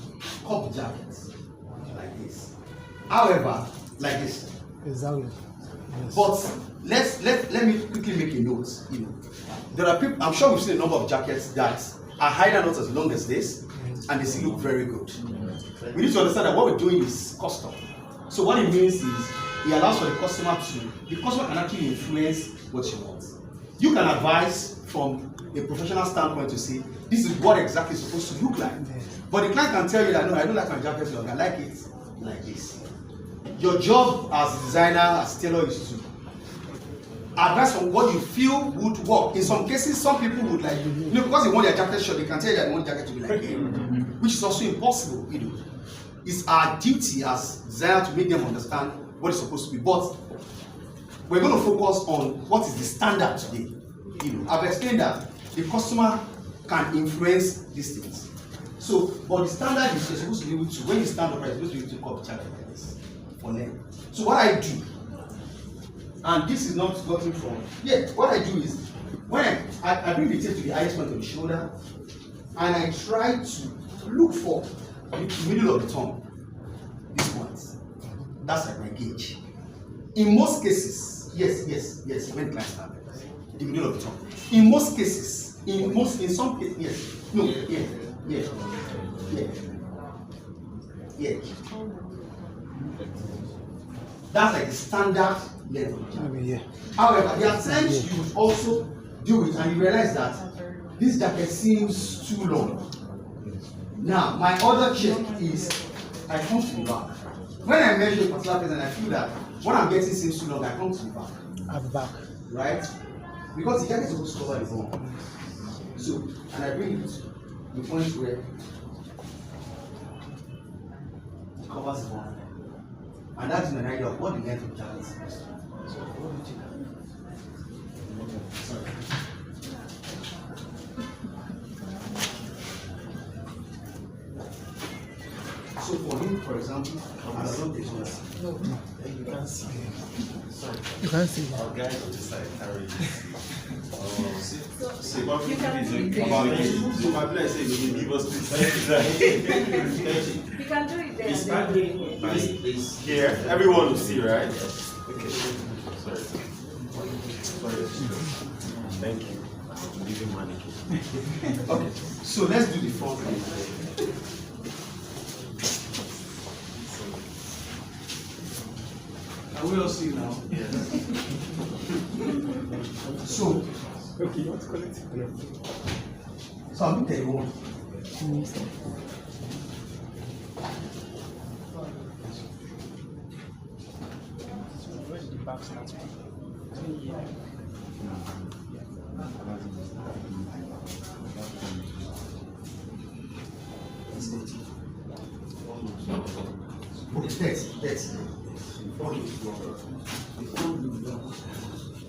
cut the jacket like this. However, like this. Exactly. Yes. But let me quickly make a note. You know, there are people. I'm sure we've seen a number of jackets that are either not as long as this, and they still look very good. We need to understand that what we're doing is custom. So what it means is it allows for the customer can actually influence what you want. You can advise from a professional standpoint to say this is what exactly it's supposed to look like. But the client can tell you that no, I don't like my jacket long, I like it like this. Your job as a designer, as tailor, is to advise on what you feel would work. In some cases, some people would like, you know, because they want their jacket short, they can tell you that they want jacket to be like it, which is also impossible. You know, it's our duty as designers to make them understand what it's supposed to be. But we're going to focus on what is the standard today. You know, I've explained that the customer can influence these things. So, but the standard is you're supposed to be able to, when you stand up, you're supposed to be able to cut the jacket like this for them. So what I do, and this is not gotten from, what I do is, when I bring the tape to the highest point of the shoulder, and I try to look for the middle of the tongue, this point. That's like my gauge. In most cases, yes, when clients stand, the middle of the tongue. In most cases, in some cases, yes, no, yeah. That's like the standard length of the jacket. Yeah. However, there are times you would also do it and you realize that this jacket seems too long. Now, my other check is I come to the back. When I measure a particular person and I feel that what I'm getting seems too long, I come to the back. At the back. Right? Because the jacket is supposed to cover the bone. So, and I bring it to the point where it covers the bone. And that's an idea of what the length of the jacket is supposed to be. So, what do you think? Sorry. So for him, for example, I don't take this. No, you can't see. Sorry. You can't see. Our guys on the side carry this. You can do it there. So my plan is you give us this. You can do it there. It's not this here. Everyone will see, right? Okay. Sorry. Thank you. I'm giving money. Okay. So let's do the front line. I will see now. So, Okay, you want to collect it? so I'm going to tell you one. Where did the back start from? That's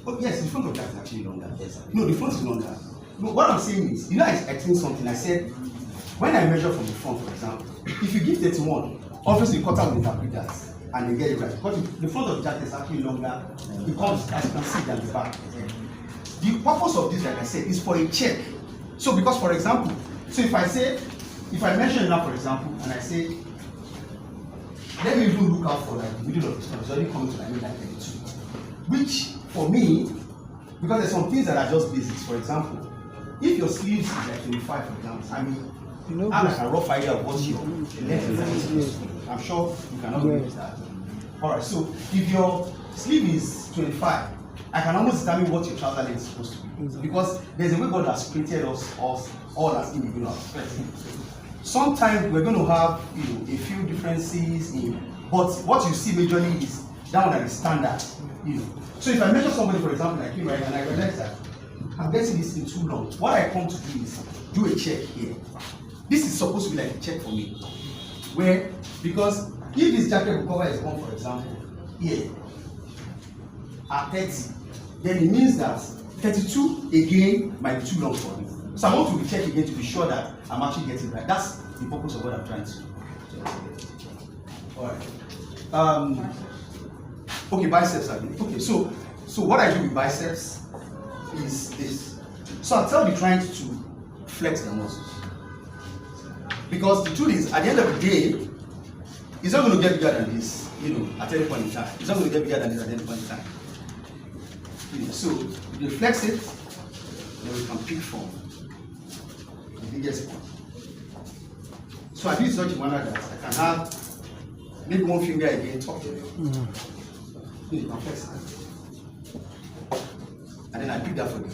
oh yes, the front of that is actually longer. No, the front is longer. No, what I'm saying is, you know, I explained something. I said, when I measure from the front, for example, if you give 31, obviously cutter will interpret that and they get it right. Because the front of the jacket is actually longer because, as you can see, than the back. The purpose of this, like I said, is for a check. So, because, for example, so if I measure now, for example, and I say, let me even look out for like the middle of the stone, it's already coming to like 32. Which, for me, because there's some things that are just basics. For example, if your sleeves is like 25, for example, I mean, you know, I have like a rough idea of what your length is. I'm sure you cannot use that. Alright, so if your sleeve is 25, I can almost determine what your trouser length is supposed to be. Because there's a way God has created us all as individuals. Sometimes we're going to have, you know, a few differences in But what you see majorly is that one that is standard. You know. So if I measure somebody, for example, like you, right, and I realize that I'm getting this thing too long, what I come to do is do a check here. This is supposed to be like a check for me. Where, because if this jacket will cover is one, for example, here, at 30, then it means that 32 again might be too long for me. So I want to recheck again to be sure that I'm actually getting it right. That's the purpose of what I'm trying to do. Alright. Okay, biceps again. Okay, so what I do with biceps is this. So I'll tell the client to flex the muscles. Because the truth is, at the end of the day, it's not going to get bigger than this, you know, at any point in time. It's not going to get bigger than this at any point in time. You know, so you flex it, then we can pick from the biggest one. So I do it such a manner that I can have maybe one finger again, top to it. You can flex it. And then I pick that for you.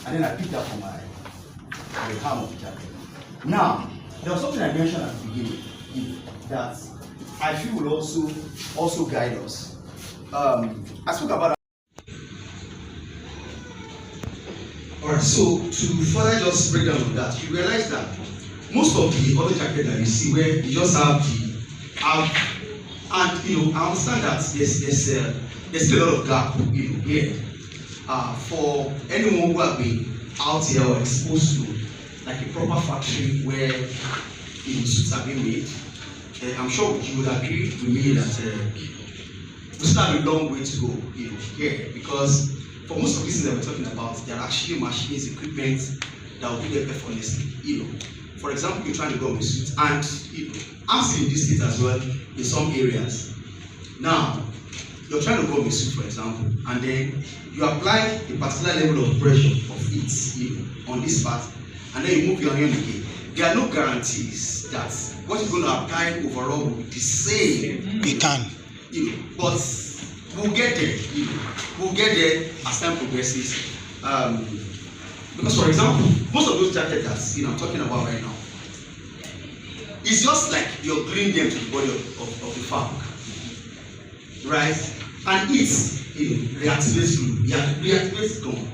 And then I pick that for my arm of the jacket. Now, there was something I mentioned at the beginning that I feel will also guide us. I spoke about. Alright, so to further just break down on that, you realize that most of the other jackets that you see where you just have and you know, I understand that there's a lot of gap, you know, here. For anyone who have been out here or exposed to like a proper factory where suits are being made, I'm sure you would agree with me that we still have a long way to go, you know, here, because for most of these things that we're talking about, there are actually machines, equipment that will do them effortlessly. You know, for example, you're trying to go with suit, and you know, I'm seeing this state as well in some areas. Now, you're trying to go with suit, for example, and then you apply a particular level of pressure of it, you know, on this part, and then you move your hand again. There are no guarantees that what you're going to apply overall will be the same. We can. You know, but we'll get there. You know, we'll get there as time progresses. Because, for example, most of those jackets that I'm talking about right now, it's just like you're gluing them to the body of the fabric, right? And it reactivates gone.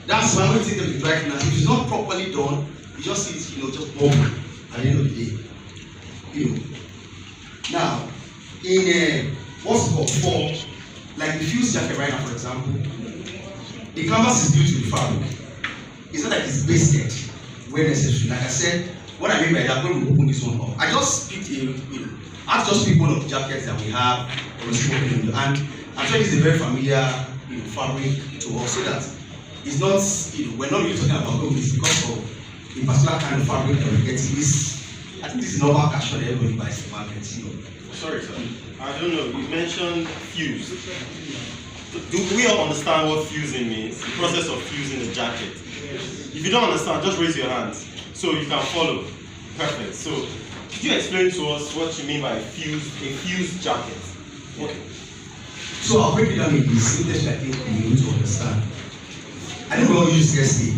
That's why when you take them to dry cleaners, if it's not properly done, you just see it, just bubble at the end of the day. You know. Now, in what's called for, like the fused jacket right now, for example, the canvas is due to the fabric. It's not like it's basted where necessary. Like I said, what I mean by that, when we open this one up, I just picked I just picked one of the jackets that we have or smoking, and I'm sure it's a very familiar fabric to us, so that it's not we're not really talking about this because of a particular kind of fabric that we're getting. I think this is normal cash that everybody buys the market. Sorry, sir. I don't know. You mentioned fuse. Do we all understand what fusing means? The process of fusing a jacket. If you don't understand, just raise your hands so you can follow. Perfect. So, could you explain to us what you mean by a fused jacket? Okay. So I'll break it down in the simplest I think you need to understand. I think we all use SK,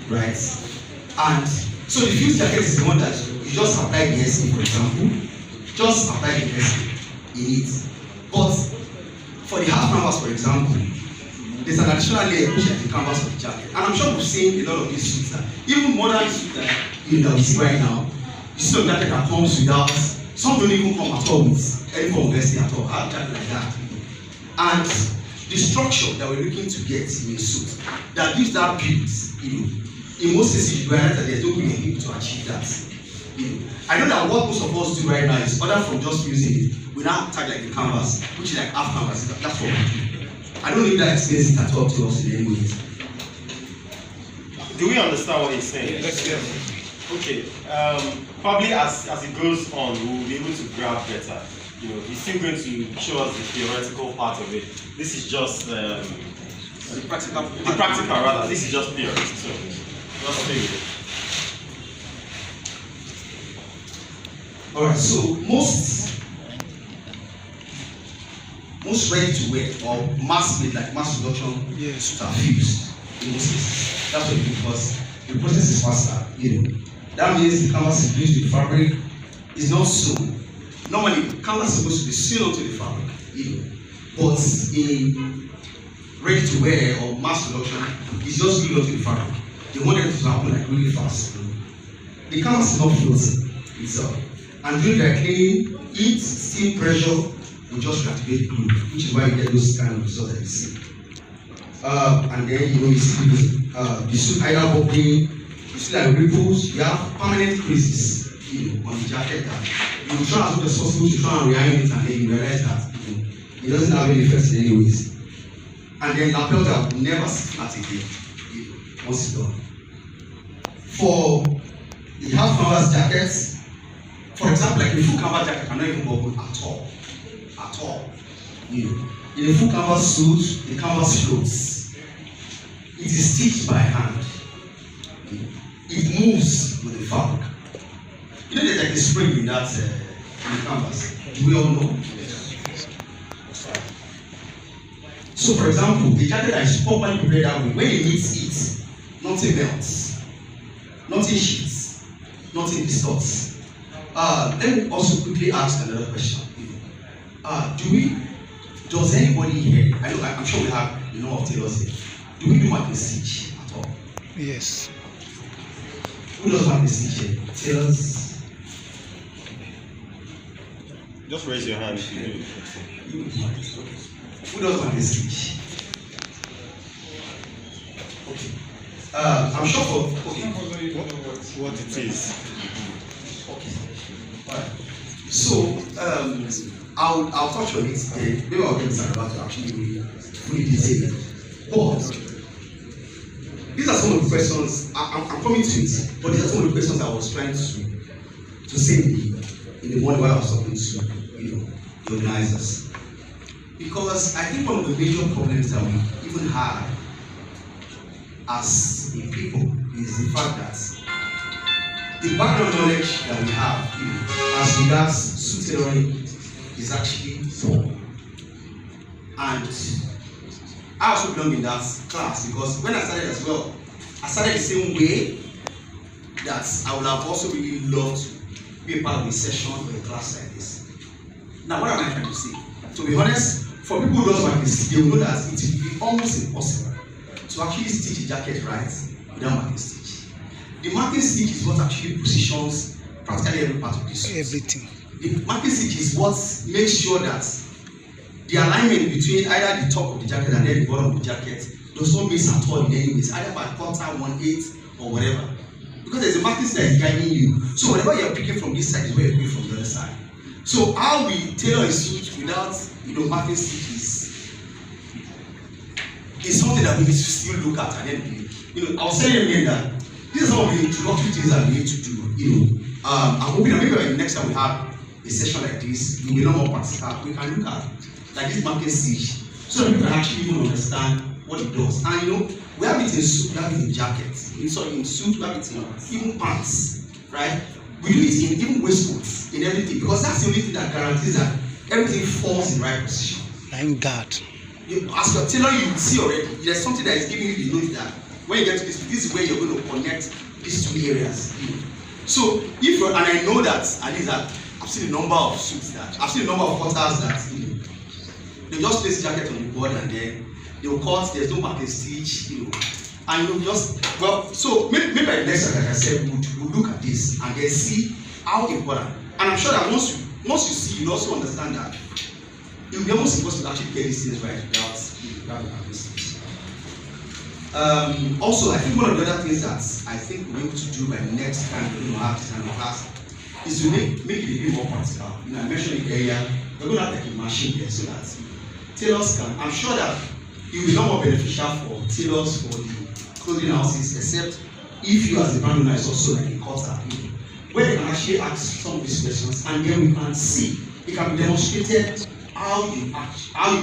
right? And so the fused jacket is the one that you just apply the SK, for example. Just apply the SK in it. But for the half canvas, for example, there's an additional layer which is the canvas of the jacket. And I'm sure we've seen a lot of these suits that even modern suits that we see right now, you see a jacket that comes without, some don't even come at all with any form of SK at all. I have a jacket like that. And the structure that we're looking to get in a suit that gives that build, in most cases you realize that there's no way you're able to achieve that. I know that what most of us do right now is other from just using it, we now tag like the canvas, which is like half canvas. That's what we do. I don't need that explains it at all to us in any way. Do we understand what he's saying? Yes. Okay. Probably as it goes on, we'll be able to grab better. He's still going to show us the theoretical part of it. This is just the practical rather. This is just theory. So just stay with it. Alright, so most ready to wear or mass made, like mass production suits are fused in most cases. That's what it is, because the process is faster. That means the canvas is used with fabric, is not sewn, Normally, canvas is supposed to be sewn onto the fabric, but in ready to wear or mass production, it's just glued onto the fabric. They want it to happen like really fast. The canvas is not floating itself, and during the cleaning, heat, steam, pressure will just reactivate glue, which is why you get those kind of results that you see. And then you see the suit either bubbling, you see like ripples, you have permanent creases on the jacket that you try as much as possible to try and re-iron it, and then you realize that it doesn't have any effect in any ways. And then lapel that will never sit flat again once it's done. For the half canvas jackets, for example, like a full canvas jacket cannot even bubble at all. In a full canvas suit, the canvas floats. It is stitched by hand. It moves with the fabric. There's like a spring in that in the canvas. Do we all know? So, for example, the jacket that is properly prepared that way, when it meets heat, nothing melts, nothing sheets, nothing distorts. Let me also quickly ask another question. Does anybody here, I'm sure we have of tailors here, do we do marking stitch at all? Yes. Who does marking stitch here? Tailors? Just raise your hand if you do. Who does marking stitch? Okay. I'm sure for what it is. Okay. Alright. So I'll touch on it. Maybe I'll get this about to actually fully detail it. But these are some of the questions I'm coming to it. But these are some of the questions I was trying to say in the morning while I was talking to the organizers. Because I think one of the major problems that we even have as a people is the fact that the background knowledge that we have as regards suit tailoring is actually poor. And I also belong in that class because when I started as well, I started the same way that I would have also really loved to be a part of a session or a class like this. Now, what am I trying to say? To be honest, for people who don't marking stitch, they will know that it will be almost impossible to actually stitch a jacket right without marking stitch. The marking stitch is what actually positions practically every part of the suit. Everything. The marking stitch is what makes sure that the alignment between either the top of the jacket and then the bottom of the jacket does not miss at all in any ways, either by quarter, 1/8 or whatever. Because there's a marking stitch that is guiding you. So whatever you're picking from this side is where you're picking from the other side. So how we tailor a suit without marking stitches is something that we need to still look at. And then I was telling you that these are some of the introductory things that we need to do. I'm hoping that maybe by the next time we have a session like this, we will know more practical. We can look at like this marking stitch so that we can actually even understand what it does. And we have it in suit, we have it in jackets. In suit, we have it in even pants, right? We do it in even waistcoats, in everything, because that's the only thing that guarantees that everything falls in the right position. Thank God. As you're tailoring, you see already, there's something that is giving you the note that when you get to this is where you're going to connect these two areas. So, and I know that, at least that, I've seen a number of suits I've seen a number of cutters that, they just place the jacket on the board and then they'll cut, there's no marking stitch, and so maybe by the next time, like I said, we'll look at this and then see how important. And I'm sure that once you see, you'll also understand that it will be almost impossible to actually get these things right without marking stitch. Also, I think one of the other things that I think we'll be able to do by the next time we have this kind of class is to make it a bit more practical. I mentioned it earlier, we're going to have like a machine here so that tailors can, I'm sure that it will be not more beneficial for tailors for the clothing houses, except if you as a brand owner is also like a cutter, where they can actually ask some of these questions and then we can see, it can be demonstrated how you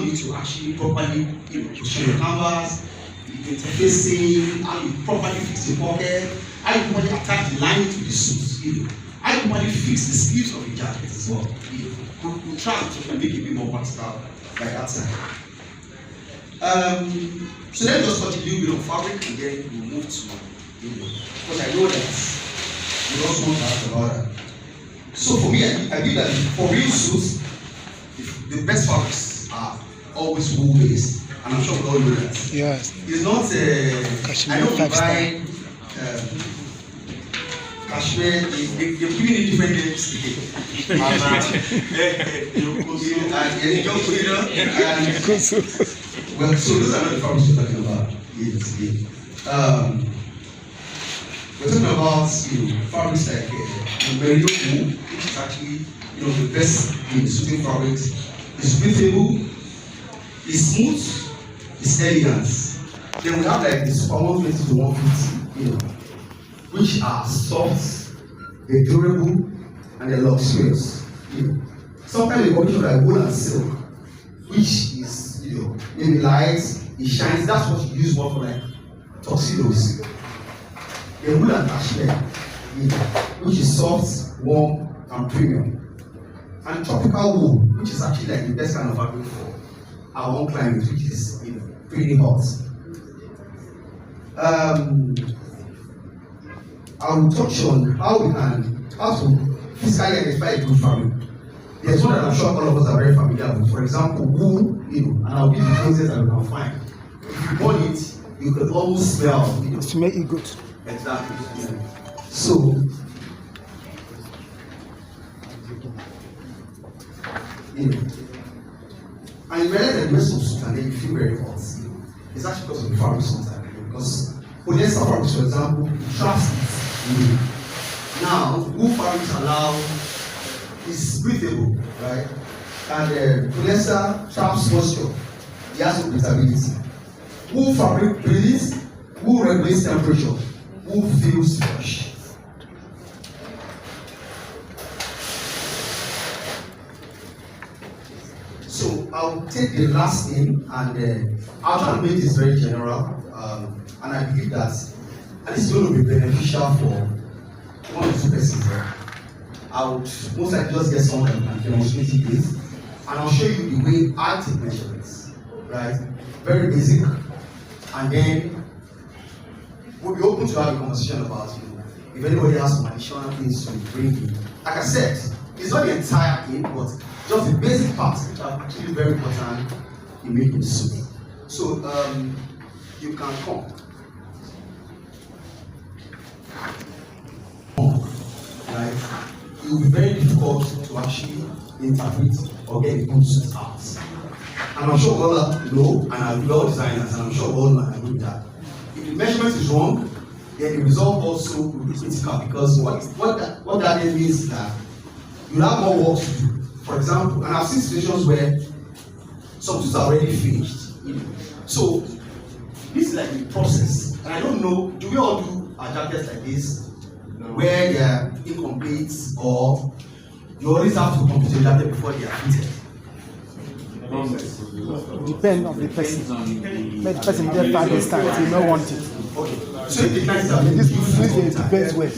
need to actually properly position your canvas, the interfacing, how you properly fix the pocket, how you properly attach the lining to the suit, how you properly fix the sleeves of the jacket as well. We'll try to make it a bit more practical by that time. So let's just touch a little bit of fabric and then we'll move to because I know that you also want to ask about that. So for me, I believe that for real suits, the best fabrics are always wool based, and I'm sure we all know that. Yes. It's not I don't buy cashmere. They give me different names. Well, so those are not the fabrics we're talking about here today. We're talking about fabrics like merino wool, which is actually the best in suiting fabrics. It's breathable, it's smooth, it's elegant. Then we have like the Super 120 to 150, which are soft, they're durable, and they're luxurious. Sometimes they combination like wool and silk, which is maybe light, it shines. That's what you use more for like tuxedos. The wool and cashmere, which is soft, warm, and premium. And tropical wool, which is actually like the best kind of fabric for our own climate, which is pretty hot. I will touch on how to physically identify a good fabric. There's one that I'm sure all of us are very familiar with. For example, wool, and I'll give you the process that we can find. If you burn it, you could almost smell. To make it good. Exactly. Yeah. So, and you realize that you wear some suit and then you feel very hot. It's actually because of the fabric sometimes. Because polyester fabrics, for example, traps it. Now, wool fabrics is breathable, right? And polyester traps moisture. It has no breathability. Wool fabric breathes, wool regulates temperature, wool feels fresh. So I'll take the last thing and I'll try to make this very general. And I believe that and this is going to be beneficial for one or two persons. I would most likely just get someone that can demonstrate it with, and I'll show you the way I take measurements. Right? Very basic. And then we'll be open to have a conversation about if anybody has some additional things to bring in. Like I said, it's not the entire thing, but just the basic parts which are actually very important in making soup. So you can come. Right? It will be very difficult to actually interpret or get a good suit out. And I'm sure we all know, and I'm well designers, and I'm sure we all know and agree with that. If the measurement is wrong, then the result also will be critical, because what that means is that you have more work to do. For example, and I've seen situations where some suits are already finished. So this is like the process. And I don't know, do we all do our jackets like this? Where they are incomplete, or you always have to complete your jacket before they are fitted? Depend on the person. Let the person get by this time, he don't want it. Okay. So it depends on this is the best way.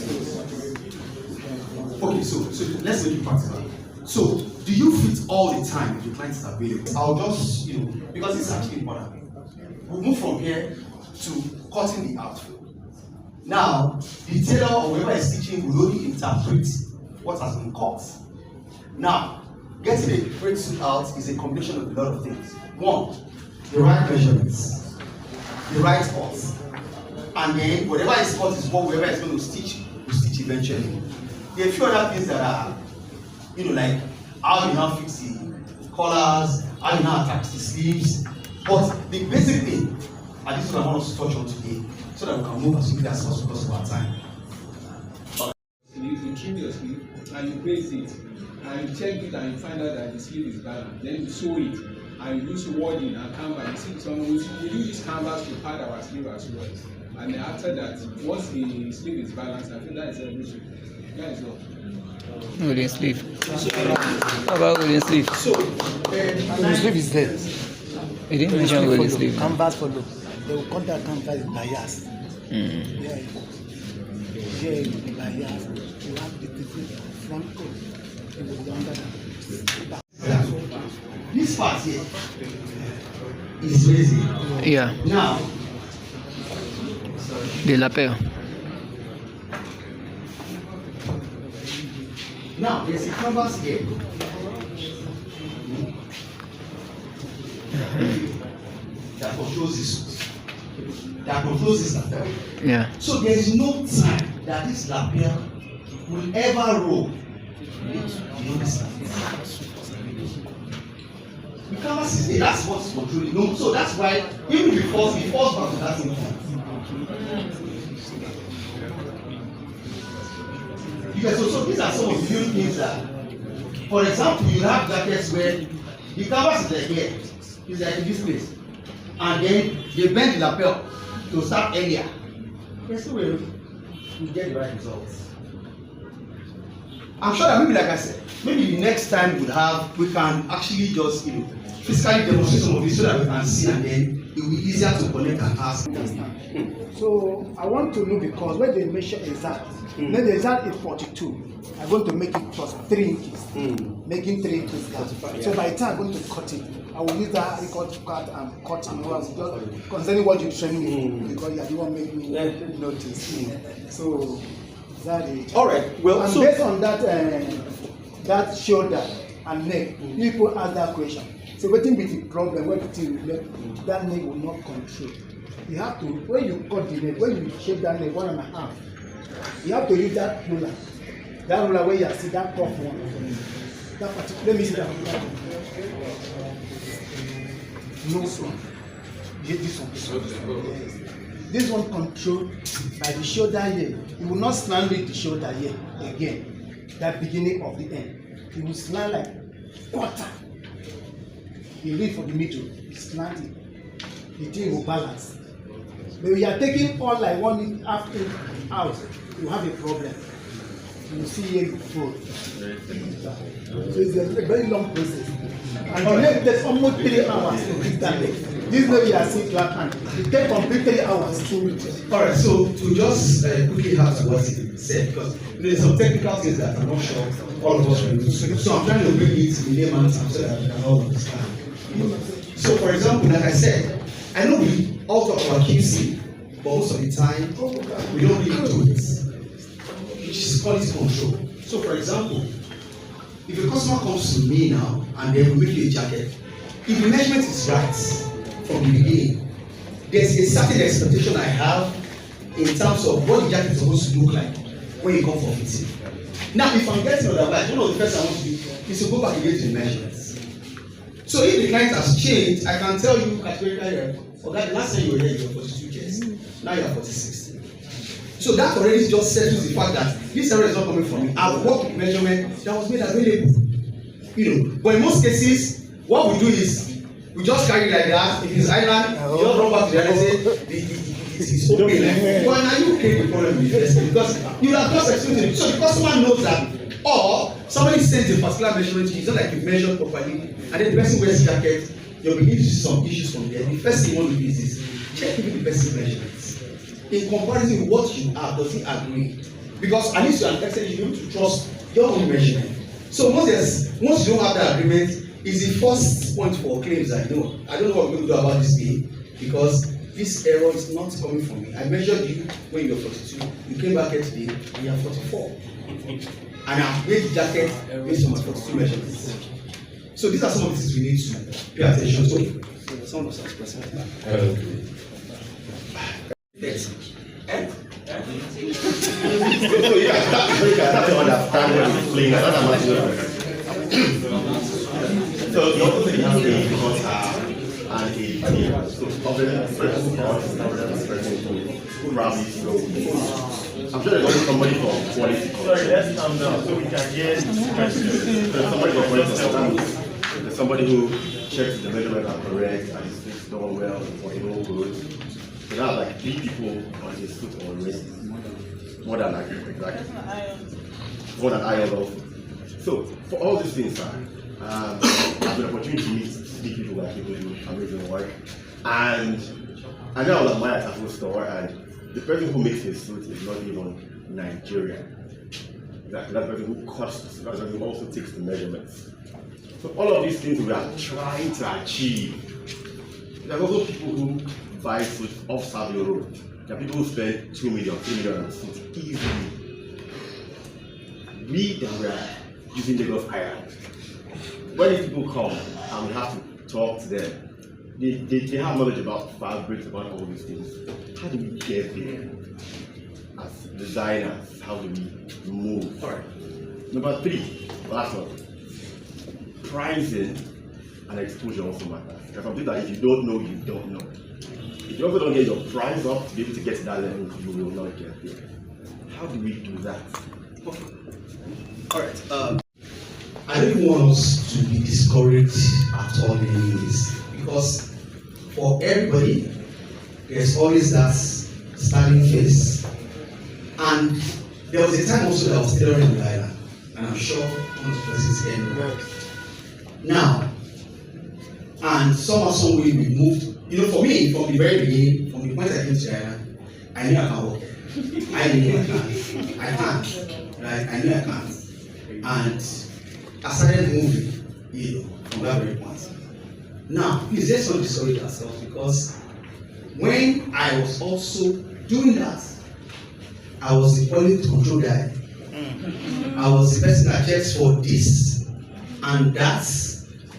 Okay, so let's make it practical. So do you fit all the time if the client is available? I'll just, because it's actually important. We'll move from here to cutting the outfit. Now, the tailor or whoever is teaching will only interpret what has been cut. Now, getting a great suit out is a combination of a lot of things. One, the right measurements, the right cuts, and then whatever is cut is what whoever is going to stitch will stitch eventually. There are a few other things that are, like how you now fix the collars, how you now attach the sleeves. But the basic thing, and this is what I want us to touch on today, so that we can move as quickly as possible because of our time. You trim your sleeve and you brace it, and you check it and you find out that the sleeve is balanced. Then you sew it and you use wording and canvas. You see, some we use this canvas to pad our sleeve as well. And then after that, once the sleeve is balanced, I think that is everything. That is all. Wooden sleeve. How about wooden sleeve? So, the sleeve is there. You didn't mention wooden sleeve. Canvas follow. They will cut that canvas in bias. Yeah, in bias. You have the front coat. It will be under that. This part here is raising. Yeah. Now, The lapel. Now, there's a canvas here. That controls this. That controls this lapel. Yeah. So there is no time that this lapel will ever roll. You understand? The canvas is there. That's what's controlling. No, so that's why even before it falls back to that thing. Yes, so these are some of the new things that, for example, you have jackets where the canvas is like here, it's like in this place, and then they bend the lapel to start earlier. Yes, so we get the right results. I'm sure that maybe, like I said, maybe the next time we can actually just physically demonstrate some of this so that we can see, and then it will be easier to connect and ask. So I want to know, because when they measure exact, then the exact is 42. I'm going to make it plus 3 inches, making 3 inches gap. So by the time I'm going to cut it, I will use that record cut and cut in once, just concerning what you train me, because you are the one making me notice. So that is all right. Well, and so based on that, that shoulder and neck, people ask that question. So waiting with the problem when that neck will not control. You have to, when you cut the neck, when you shape that neck 1.5, you have to use that ruler. That ruler where you see that top one. That particular, let me see that one. No one. This one controlled by the shoulder here. You will not slant with the shoulder here again. That beginning of the end. You will slant like quarter. You leave for the middle. You slant it. The thing will balance. But we are taking all like 1.5 inch out, you have a problem. You see here you fold. So it's a very long process. And the leg takes almost 3 hours to fix that leg. This way we are seeing clap hand. It takes complete 3 hours to reach. Alright, so to just quickly add to what he said, because there's some technical things that I'm not sure all of us will do. So I'm trying to bring it in layman's terms so that we can all understand. So for example, like I said, I know we all talk about QC, but most of the time we don't really do it, which is quality control. So for example, if a customer comes to me now and they will make you a jacket, if the measurement is right from the beginning, there's a certain expectation I have in terms of what the jacket is supposed to look like when you come for fitting. Now, if I'm getting otherwise, one of the first I want to do is to go back again to the measurements. So if the client has changed, I can tell you categorically, okay, the last time you were here, you were 42 years. Now you are 46. So that already just settles the fact that this error is not coming from me. I've worked with measurement that was made available. But in most cases, what we do is we just carry it like that. If it's island, you just run back to the island and say it's okay. But now you create the problem with the first because you have just explained it. So the customer knows that, or somebody sends a particular measurement to you, it's not like you measured properly, and then the person wears the jacket, you'll begin to see some issues from there. The first thing you want to do is this: check if the person measurements. In comparison with what you have, does it agree? Because at least you are an expert, you need to trust your own measurement. So once you don't have that agreement, is the first point for claims that I don't know what we're going to do about this day, because this error is not coming from me. I measured you when you were 42, you came back here today and you are 44. And I've made the jacket based on my 42 measurements. So these are some of the things we need to pay attention to. Some of us are expressing that. Yes. So you have to understand what is playing. So the other thing you have to contact and a team. So obviously the person who counts, the person who rallies. I'm sure there's always somebody for quality control. Sorry, let's calm down so we can hear questions. There's somebody for quality control. There's somebody who checks the measurements are correct and it's done well for the whole good. So that's like 3 people on his foot already. More than like exactly. More than I also. So for all these things, I've had an opportunity to meet 3 people like people do amazing work. And I know I was at my Taco store, and the person who makes his suit is not even Nigerian. That person who cuts, that person who also takes the measurements. So all of these things we are trying to achieve. There are also people who buy suits off Savio Road. There are people who spend 2 million, 3 million on suits easily. We that were using Lagos Island. When these people come and we have to talk to them, they have knowledge about fabrics, about all these things. How do we get there? As designers, how do we move? All right. Number 3, last one. Pricing and exposure also matters. Because something that if you don't know, you don't know. If you also don't get your price up to be able to get to that level, you will not get there. How do we do that? Okay. All right. I don't want us to be discouraged at all in any ways, because for everybody, there's always that standing phase. And there was a time also that I was tailoring in the island, and I'm sure one of the persons here know. Now, and somehow, some way we moved. You know, for me, from the very beginning, from the point I came to the island, I knew I can work. I knew I can't. Right? I knew I can't. And I started moving, you know, from that very point. Now, please let's not discourage ourselves, because when I was also doing that, I was the quality control guy. I was the person that checks for this and that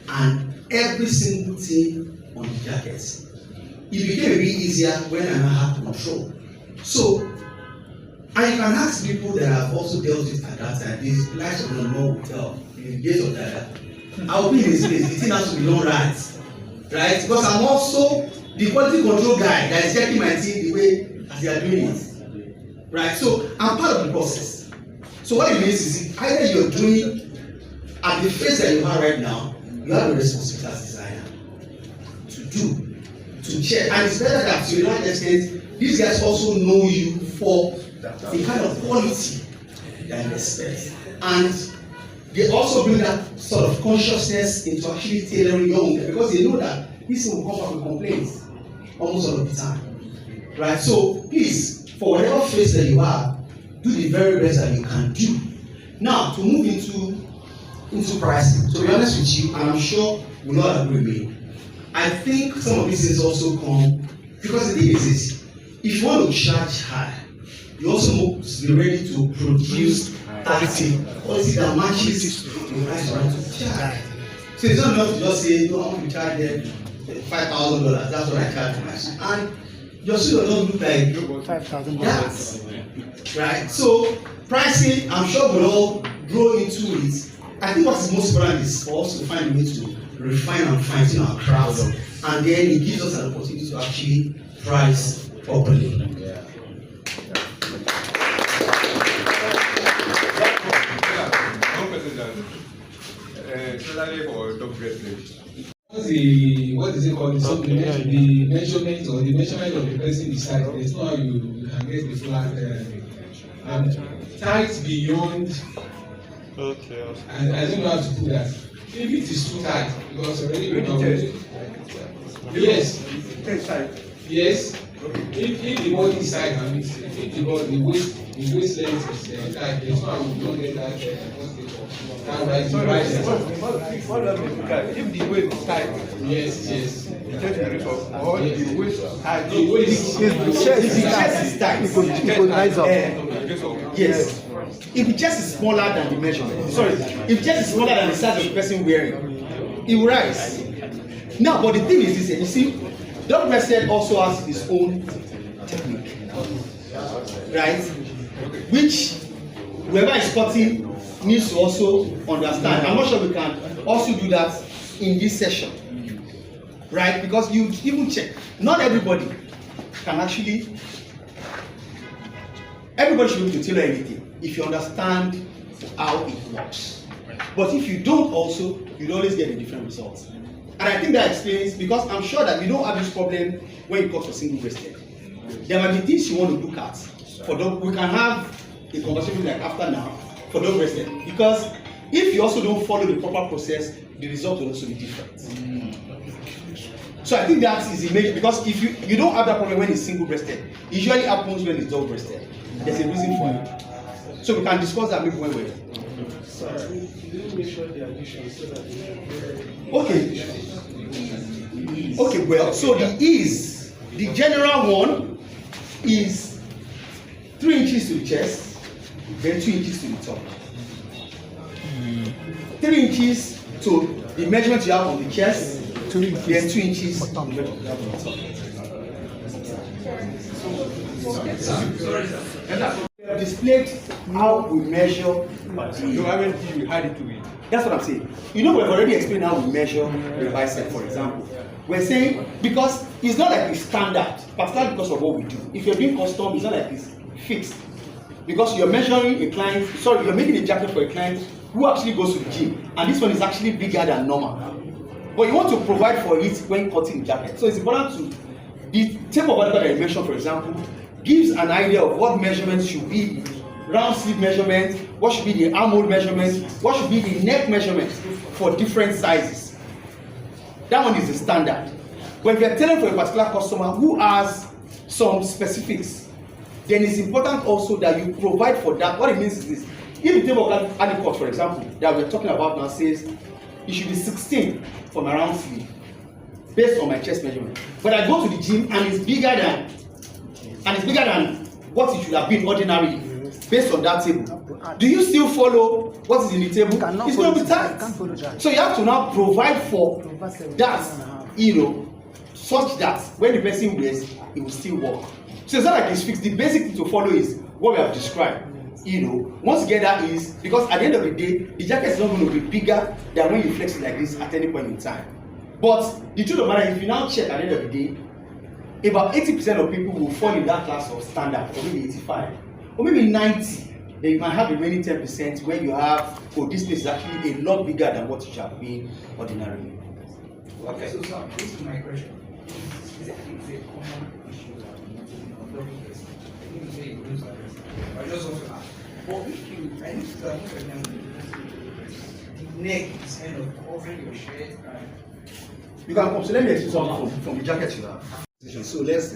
and every single thing on the jacket. It became a bit easier when I had control. So, and you can ask people that have also dealt with at that time, these lives of the Lord will tell in the days of that. I'll be in this place, the thing has to be done right. Right? Because I'm also the quality control guy that is checking my team the way as they are doing it. Right? So I'm part of the process. So what it means is either you're doing at the phase that you are right now, you have a responsibility as designer to do, to check. And it's better that to a large extent, these guys also know you for the kind of quality that you expect. And they also bring that sort of consciousness into actually tailoring your own, because they know that this will come up with complaints almost all of the time. Right? So please, for whatever phase that you are, do the very best that you can do. Now, to move into pricing, to be honest with you, and I'm sure you will not agree with me, I think some of these things also come because the thing is this: if you want to charge high, you also must be ready to produce quality that matches the price you want to charge. So it's not enough to just say, no, I want to charge them $5,000. That's what I charge for my suit. And your suit does not look like $5,000. Right? So pricing, I'm sure we'll all grow into it. I think what's most important is for us to find a way to refine and fine-tune our craft, and then it gives us an opportunity to actually price properly. Especially for top grade players. What is it called? The measurement or the measurement of the person beside. There's no how you can get the flat tight beyond. Okay. I don't know how to put that. If it is too tight, because already we know. Yes. Yes. If the body is tight, and if the waist length is tight, there's no how you don't get that. If the waist is tight, yes. Or the waist tight. The chest is tight. It could rise up. Yes. If the chest is smaller than the measurement, sorry, if the chest is smaller than the size of the person wearing, it will rise. Now, but the thing is this: you see, dog breasted also has its own technique, right? Which whoever is cutting needs to also understand. I'm not sure we can also do that in this session, right? Because you even check, not everybody can actually, everybody should be able to tailor anything if you understand how it works. But if you don't also, you'd always get a different result. And I think that explains, because I'm sure that we don't have this problem when it comes to single-breasted. There might be things you want to look at. For dog, we can have a conversation like after now for dog-breasted, because if you also don't follow the proper process, the result will also be different. So I think that is the major, because if you don't have that problem when it's single-breasted, it usually happens when it's dog-breasted. There's a reason for it. So we can discuss that maybe when we're okay, well, so the general one is 3 inches to the chest, then 2 inches to the top. 3 inches to the measurement you have on the chest, then 2 inches to the measurement you have on the top. We have displayed how we measure. You haven't had it to it. That's what I'm saying. You know, we've already explained how we measure the bicep, for example. We're saying because it's not like it's standard, particularly because of what we do. If you're doing custom, it's not like it's fixed. Because you're measuring a client, sorry, you're making a jacket for a client who actually goes to the gym, and this one is actually bigger than normal. But you want to provide for it when cutting the jacket. So it's important to, the tape of article that you mentioned, for example, gives an idea of what measurements should be round sleeve measurement, what should be the armhole measurement, what should be the neck measurement for different sizes. That one is the standard. But if you're telling for a particular customer who has some specifics, then it's important also that you provide for that. What it means is this: if the table of article, for example, that we're talking about now says it should be 16 for my round sleeve, based on my chest measurement. But I go to the gym and it's bigger than what it should have been ordinarily, based on that table. Do you still follow what is in the table? It's going to be tight. So you have to now provide for that, such that when the person wears, it will still work. So it's not like it's fixed. The basic thing to follow is what we have described. Once you get that is, because at the end of the day, the jacket is not going to be bigger than when you flex it like this at any point in time. But the truth of the matter, if you now check at the end of the day, about 80% of people will fall in that class of standard, or maybe 85, or maybe 90. Then you might have the remaining 10% where you have, this place is actually a lot bigger than what it should be ordinarily. Okay. So this is my question. Is it a common issue that I just want to ask. But if you, I need to tell you, for example, the neck is kind of covering your shirt. You can come. So let me explain something from the jacket you have. So let's.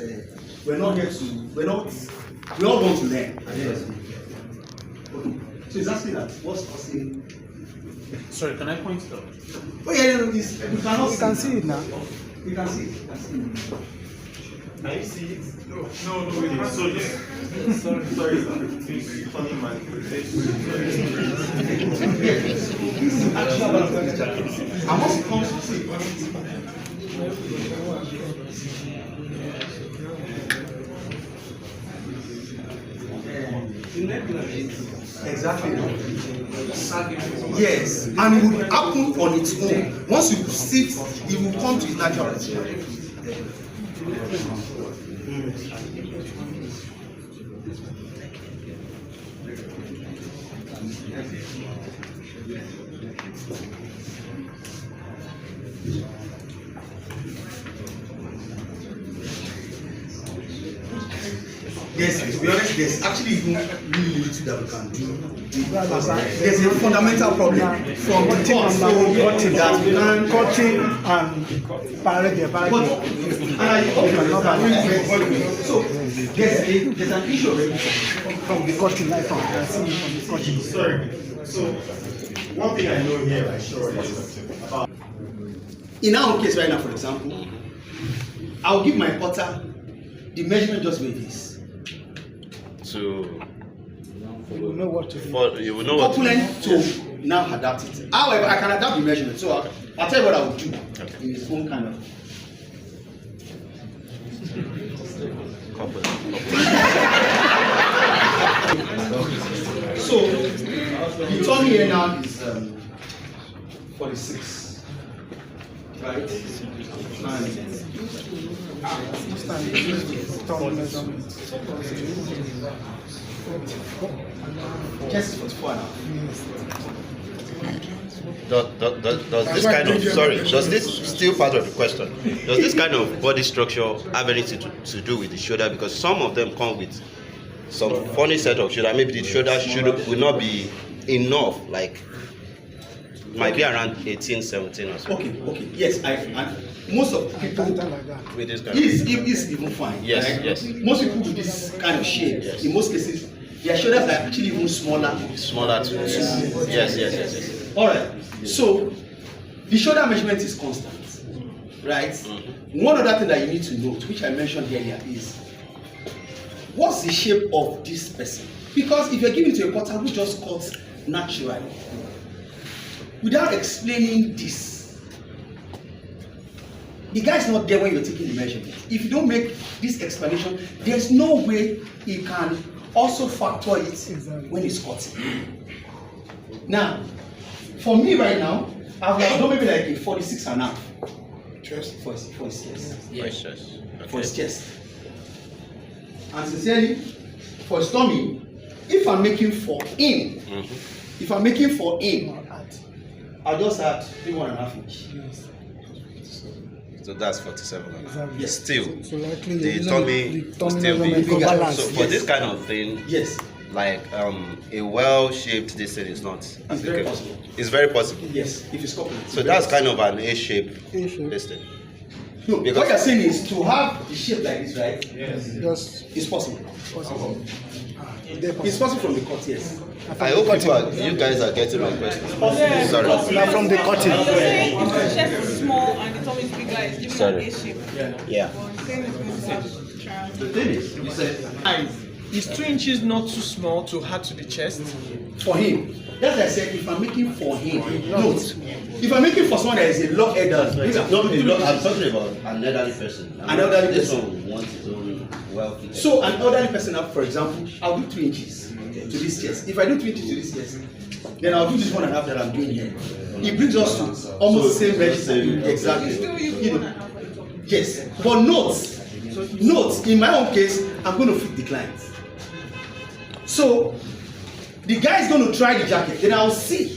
We're not here to. We all want to learn. Yes. Okay. So it's asking that. What's saying? Sorry, can I point it out? Oh yeah, you cannot. You can see it now. You can see it. Can you see it? No, wait. So this. Sorry, sir. Please, funny man. And once it comes to see. Exactly. Yes, and it will happen on its own. Once you sit, it will come to its natural state. Yes, to be honest, there's actually even really little that we can do. There's a fundamental problem from the top, so that we can cutting and parallel. So there's an issue from the cutting, like from the cutting. Sorry. So one thing I know here, I'm sure, is in our case right now, for example, I'll give my cutter the measurement just like this. So you will know what to do. You will know what to do. To now adapt it. However, I can adapt the measurement. So I'll tell you what I will do in its own kind of. So the turn here now is 46, right? Just 44 now. Does this kind of does this still part of the question? Does this kind of body structure have anything to do with the shoulder? Because some of them come with some funny set of shoulder. Maybe the shoulder will not be enough, like might be around 18, 17 or so. Okay. Yes, most of people with this kind is even fine. Yes, right? yes. Most people with this kind of shape, in most cases, their shoulders are actually even smaller. Smaller too. Yes. All right. So the shoulder measurement is constant, right? One other thing that you need to note, which I mentioned earlier, is what's the shape of this person? Because if you're giving it to a cutter who just cuts naturally, without explaining this, the guy is not there when you're taking the measurement. If you don't make this explanation, there's no way he can also factor it when he's cutting. Now, for me right now, I've done maybe like a 46.5 for his chest. Yes. Okay. For his chest. And sincerely, for his tummy, if I'm making for him, I'll just add 1.5 inch. So that's 47. Exactly. Yes. Still, So likely the tummy will still be balance. So for this kind of thing, yes, like a well-shaped this thing is not. It's very possible. It's very possible. Yes, if it's coupled. So that's kind of an A-shape this thing. No, because what you're saying is to have the shape like this, right? Yes. It's possible. It's possible from the cut, yes. I hope you guys are getting my question. Sorry. Not from the cutting. If the chest is small and the tummy is bigger, it's giving an A shape. Yeah. The thing is, you said is 2 inches not too small to add to the chest? For him. That's what I said, if I'm making for him, note. If I'm making for someone that is a lock elder, I'm talking about an elderly person. An elderly this person. one wants his own well-fitted. So an elderly person, for example, I'll do 2 inches to this chest. If I do 2 inches to this chest, then I'll do this 1.5 that I'm doing here. It brings us to almost the same measure. Exactly. You know. Yes. But note, in my own case, I'm going to fit the client. So the guy is going to try the jacket, then I'll see.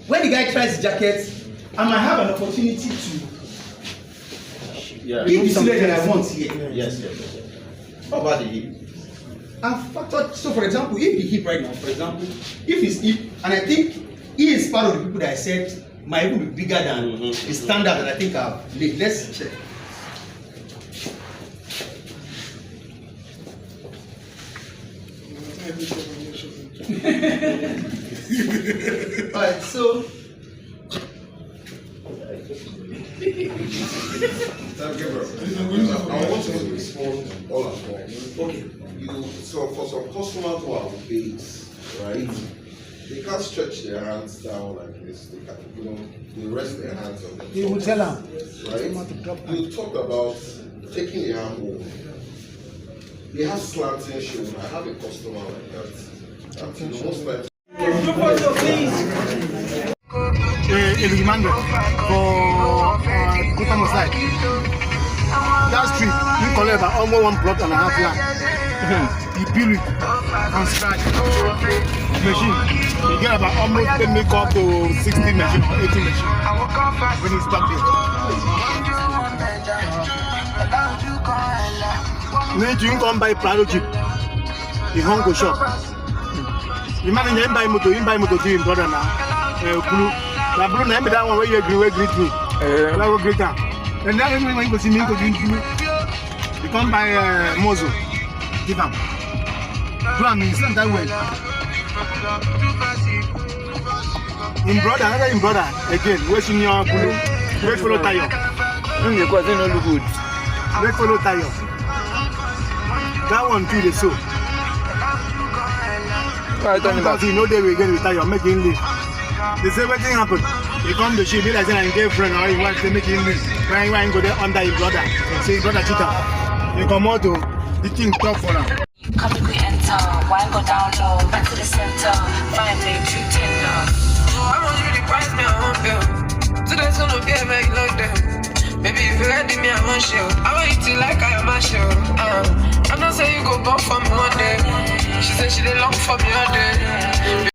When the guy tries the jacket, I might have an opportunity to give the silhouette that I want here. Yes. How about the hip? I've factored, so for example, if the hip right now, for example, if his hip, and I think he is part of the people that I said might even be bigger than the standard that I think I've laid. Let's check. Alright, so I want to respond all at once. Okay. So for some customers who are obese, right? They can't stretch their hands down like this. They can't, they rest their hands on the top. You will tell them. Right? You talk about taking a arm over. They have slanting shoulder. I have a customer like that. And most likely. In the Mando for Kutamo side. That street, you collect about almost 1.5 plot land. You build it from scratch. Machine. You get about almost 10 make up to 60 machine or 80 machine when you stop there. When you come buy Prado Jeep, the Hongo shop. The man in buy motor to him brother now. Blue. The blue name that one where you greet me. I will greet her. And then when you go see me, you come by Mozo. Give him. Do I mean that way? In brother, another in brother again. Where's in your blue? Wait for the tire. Because they don't look good. Wait for the tire. That one too, the so. Because you know they will get retired, make him leave. The same thing happen. He come to ship, he like a girlfriend or he wants to make him leave. When you go there under his brother, say his brother cheater. You come out to the king talk for him. Come if we enter, wine go down low, back to the center, fine day, true tender. I want you to price me, I want bill. Today's gonna be a make like them. Baby, if you ready me, I want show. I want you to like I am a show. I'm not saying you go bump for me one day. She said she did long for me all day.